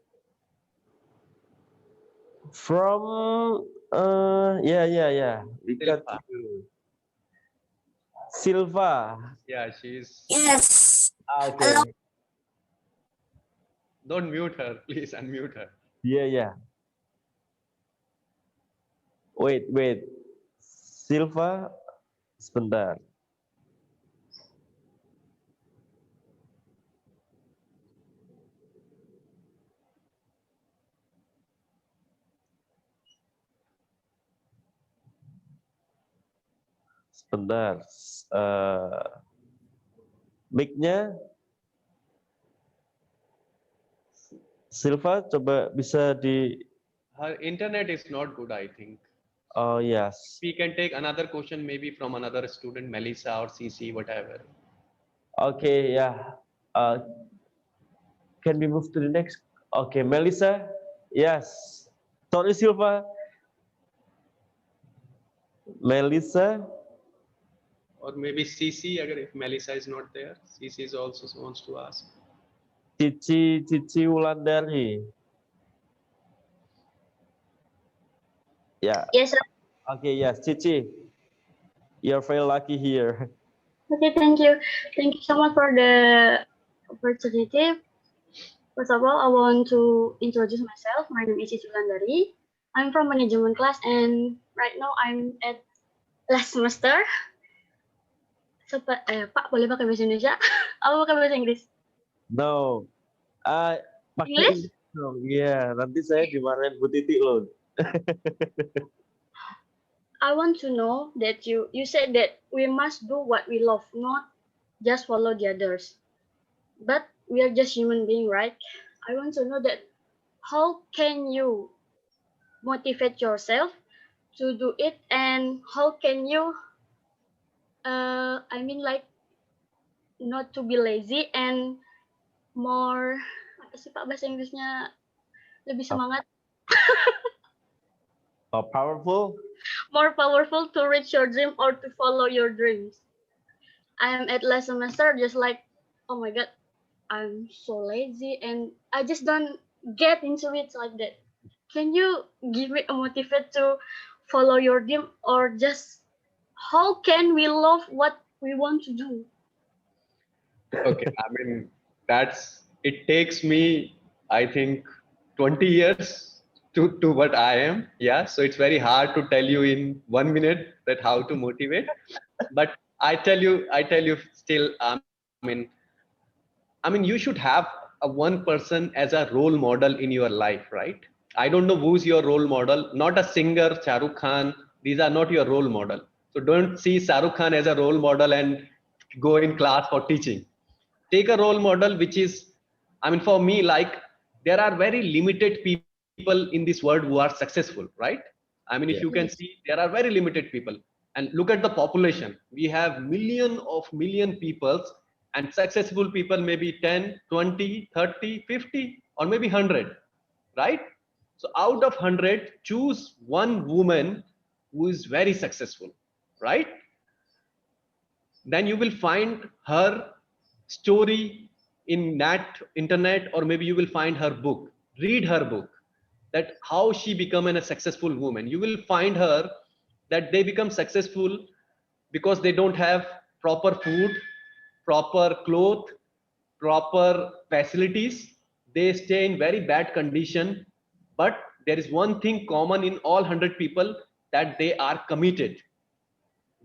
Speaker 6: from we got Silva.
Speaker 5: Yeah, she's.
Speaker 12: Yes.
Speaker 6: Okay.
Speaker 12: Hello.
Speaker 5: Don't mute her, please unmute her.
Speaker 6: Yeah. Wait. Silva, sebentar. Sebentar. Mic-nya Silva coba bisa di.
Speaker 5: Her internet is not good, I think.
Speaker 6: Oh yes.
Speaker 5: We can take another question maybe from another student, Melissa or CC, whatever.
Speaker 6: Okay, yeah. Can we move to the next? Okay, Melissa. Yes. Sorry, Silva. Melissa.
Speaker 5: Or maybe CC, if Melissa is not there. CC is also wants to ask.
Speaker 6: Cici Wulandari. Yeah.
Speaker 16: Yes, sir.
Speaker 6: Okay, yes, Cici. You're very lucky here.
Speaker 16: Okay, thank you. Thank you so much for the opportunity. First of all, I want to introduce myself. My name is Cici Bhandari. I'm from management class and right now I'm at last semester. Pak, boleh pakai bahasa Indonesia? Apa pakai bahasa Inggris?
Speaker 6: No. Pakai
Speaker 16: English?
Speaker 6: No, yeah, nanti saya dimarahin Bu Titi loh.
Speaker 16: I want to know that you said that we must do what we love, not just follow the others. But we are just human being, right? I want to know that how can you motivate yourself to do it, and how can you not to be lazy and more, apa sih Pak bahasa Inggrisnya, lebih semangat.
Speaker 6: Powerful?
Speaker 16: More powerful to reach your dream or to follow your dreams. I am at last semester just like, oh my God, I'm so lazy and I just don't get into it like that. Can you give me a motivate to follow your dream, or just how can we love what we want to do?
Speaker 5: Okay, I mean, it takes me I think 20 years to what I am. Yeah, so it's very hard to tell you in 1 minute that how to motivate. But I tell you still, I mean, you should have a one person as a role model in your life, right? I don't know who's your role model. Not a singer, Shah Rukh Khan. These are not your role model. So don't see Shah Rukh Khan as a role model and go in class for teaching. Take a role model which is, I mean, for me, like there are very limited people in this world who are successful, right? I mean, if you can see, there are very limited people. And look at the population. We have million people, and successful people maybe 10, 20, 30, 50, or maybe 100, right? So out of 100, choose one woman who is very successful, right? Then you will find her story in internet, or maybe you will find her book. Read her book, that how she become a successful woman. You will find her that they become successful because they don't have proper food, proper cloth, proper facilities. They stay in very bad condition, but there is one thing common in all 100 people, that they are committed.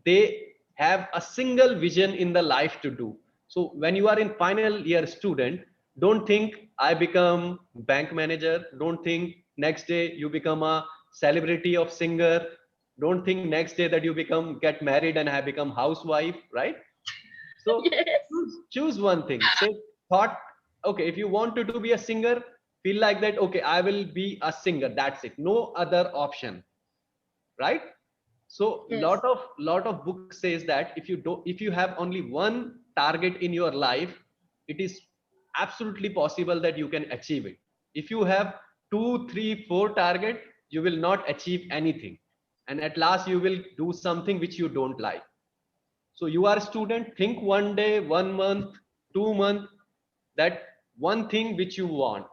Speaker 5: They have a single vision in the life to do. So when you are in final year student, don't think I become bank manager. Don't think next day you become a celebrity of singer. Don't think next day that you get married and I become housewife, right? So choose one thing. Say thought, okay, if you want to be a singer, feel like that, okay, I will be a singer. That's it. No other option, right? So lot of book says that if you have only one target in your life, it is absolutely possible that you can achieve it. If you have 2, 3, 4 target, you will not achieve anything, and at last you will do something which you don't like. So you are a student, think one day, 1 month, 2 month, that one thing which you want.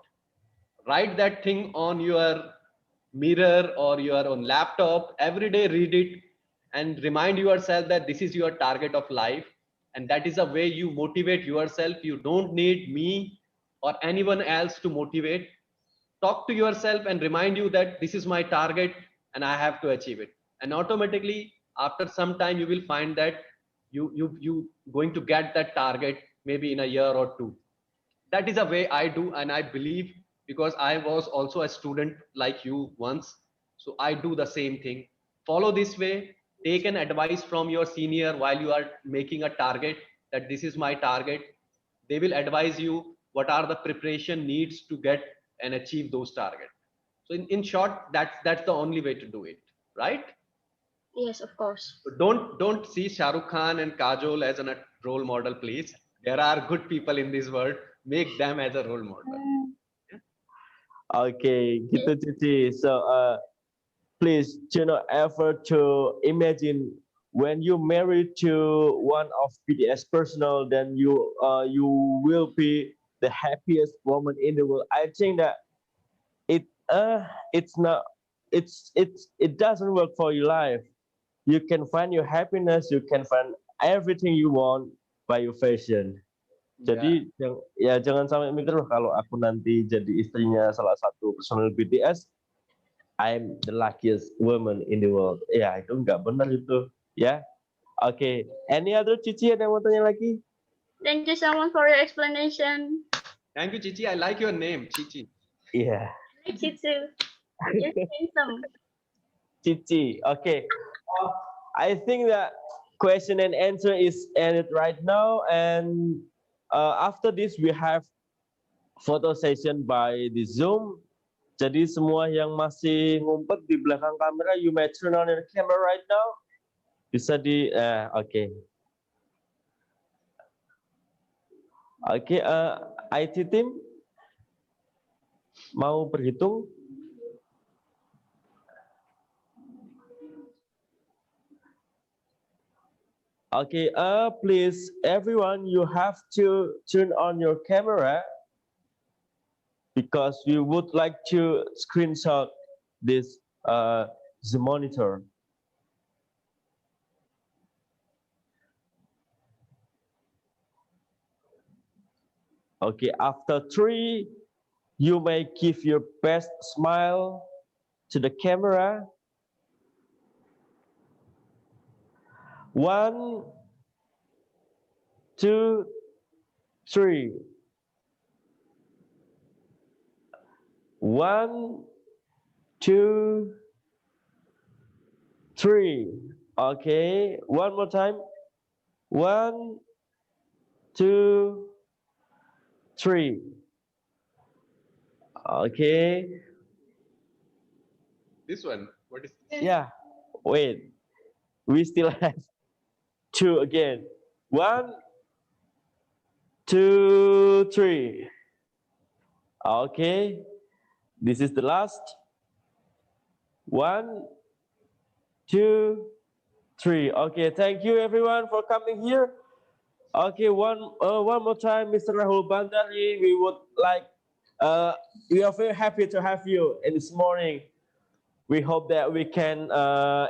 Speaker 5: Write that thing on your mirror or your own laptop. Every day read it and remind yourself that this is your target of life, and that is a way you motivate yourself. You don't need me or anyone else to motivate. Talk to yourself and remind you that this is my target and I have to achieve it. And automatically after some time you will find that you going to get that target maybe in a year or two. That is a way I do, and I believe, because I was also a student like you once, so I do the same thing. Follow this way. Take an advice from your senior while you are making a target, that this is my target. They will advise you what are the preparation needs to get and achieve those targets. So in short, that's the only way to do it, right?
Speaker 16: Yes, of course.
Speaker 5: So don't see Shah Rukh Khan and Kajol as a role model, please. There are good people in this world. Make them as a role model.
Speaker 6: Okay, gitu Cici. So please do not ever to imagine when you married to one of PDS personnel, then you will be the happiest woman in the world. I think that it's not it doesn't work for your life. You can find your happiness, you can find everything you want by your fashion. Jadi ya jangan sampai mikir kalau aku nanti jadi istrinya salah satu personel BTS, I'm the luckiest woman in the world. Ya itu nggak benar itu, ya. Oke, any other Cici ada yang mau tanya lagi?
Speaker 16: Thank you so much for your explanation.
Speaker 5: Thank you, Cici. I like your name, Cici.
Speaker 6: Yeah.
Speaker 16: I like you too. You're handsome.
Speaker 6: Cici. Okay. I think that question and answer is ended right now, and after this we have photo session by the Zoom. Jadi semua yang masih ngumpet di belakang kamera, you may turn on your camera right now. Bisa di oke. Oke, IT team mau berhitung? Okay, please, everyone, you have to turn on your camera because we would like to screenshot this the monitor. Okay, after 3, You may give your best smile to the camera. 1, 2, 3. 1, 2, 3. Okay, one more time. 1, 2, 3. Okay.
Speaker 5: This one, what is this?
Speaker 6: Yeah, wait. We still have 2 again. 1, 2, 3. Okay. This is the last. 1, 2, 3. Okay, thank you everyone for coming here. Okay, one more time, Mr. Rahul Bhandari. We would like, we are very happy to have you in this morning. We hope that we can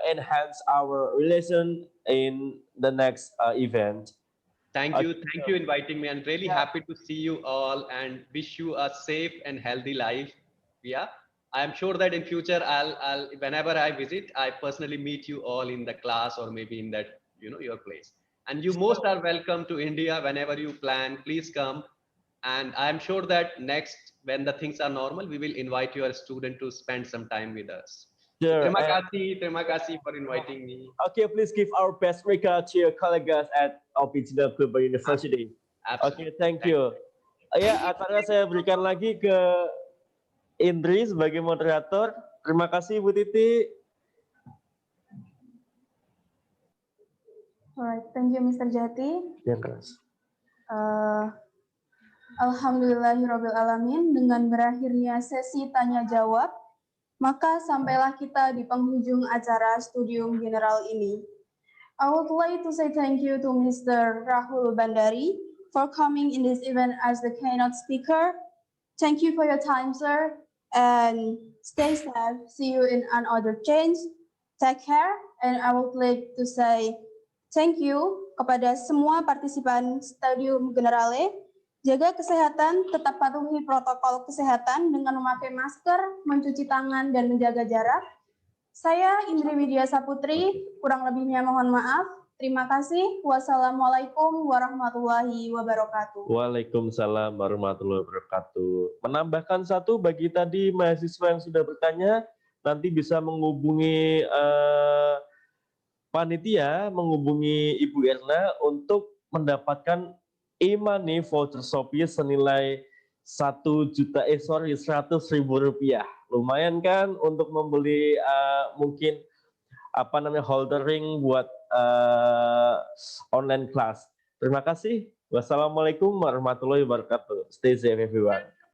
Speaker 6: enhance our relation in the next event.
Speaker 5: Thank you inviting me. I'm really happy to see you all and wish you a safe and healthy life. Yeah, I'm sure that in future I'll whenever I visit, I personally meet you all in the class or maybe in that your place. And you most are welcome to India whenever you plan. Please come. And I'm sure that next, when the things are normal, we will invite your student to spend some time with us.
Speaker 6: Sure.
Speaker 5: Terima kasih for inviting me.
Speaker 6: Okay, please give our best regard to your colleagues at Jindal University.
Speaker 5: Absolutely.
Speaker 6: Okay, thank you. Ya, akhirnya saya berikan lagi ke Indri sebagai moderator. Terima kasih Bu Titi.
Speaker 1: Alright, thank you Mr. Jati.
Speaker 6: Yang keras.
Speaker 1: Alhamdulillahirrabbilalamin, dengan berakhirnya sesi tanya jawab, maka sampailah kita di penghujung acara Studium General ini. I would like to say thank you to Mr. Rahul Bhandari for coming in this event as the keynote speaker. Thank you for your time, sir, and stay safe. See you in another change. Take care, and I would like to say thank you kepada semua partisipan Studium Generale. Jaga kesehatan, tetap patuhi protokol kesehatan dengan memakai masker, mencuci tangan, dan menjaga jarak. Saya Indri Widya Saputri, kurang lebihnya mohon maaf. Terima kasih. Wassalamualaikum warahmatullahi wabarakatuh.
Speaker 6: Waalaikumsalam warahmatullahi wabarakatuh. Menambahkan satu bagi tadi mahasiswa yang sudah bertanya, nanti bisa menghubungi panitia, menghubungi Ibu Erna untuk mendapatkan e-money voucher Shopee senilai 100.000 rupiah. Lumayan kan untuk membeli mungkin holdering buat online class. Terima kasih. Wassalamualaikum warahmatullahi wabarakatuh. Stay safe everyone.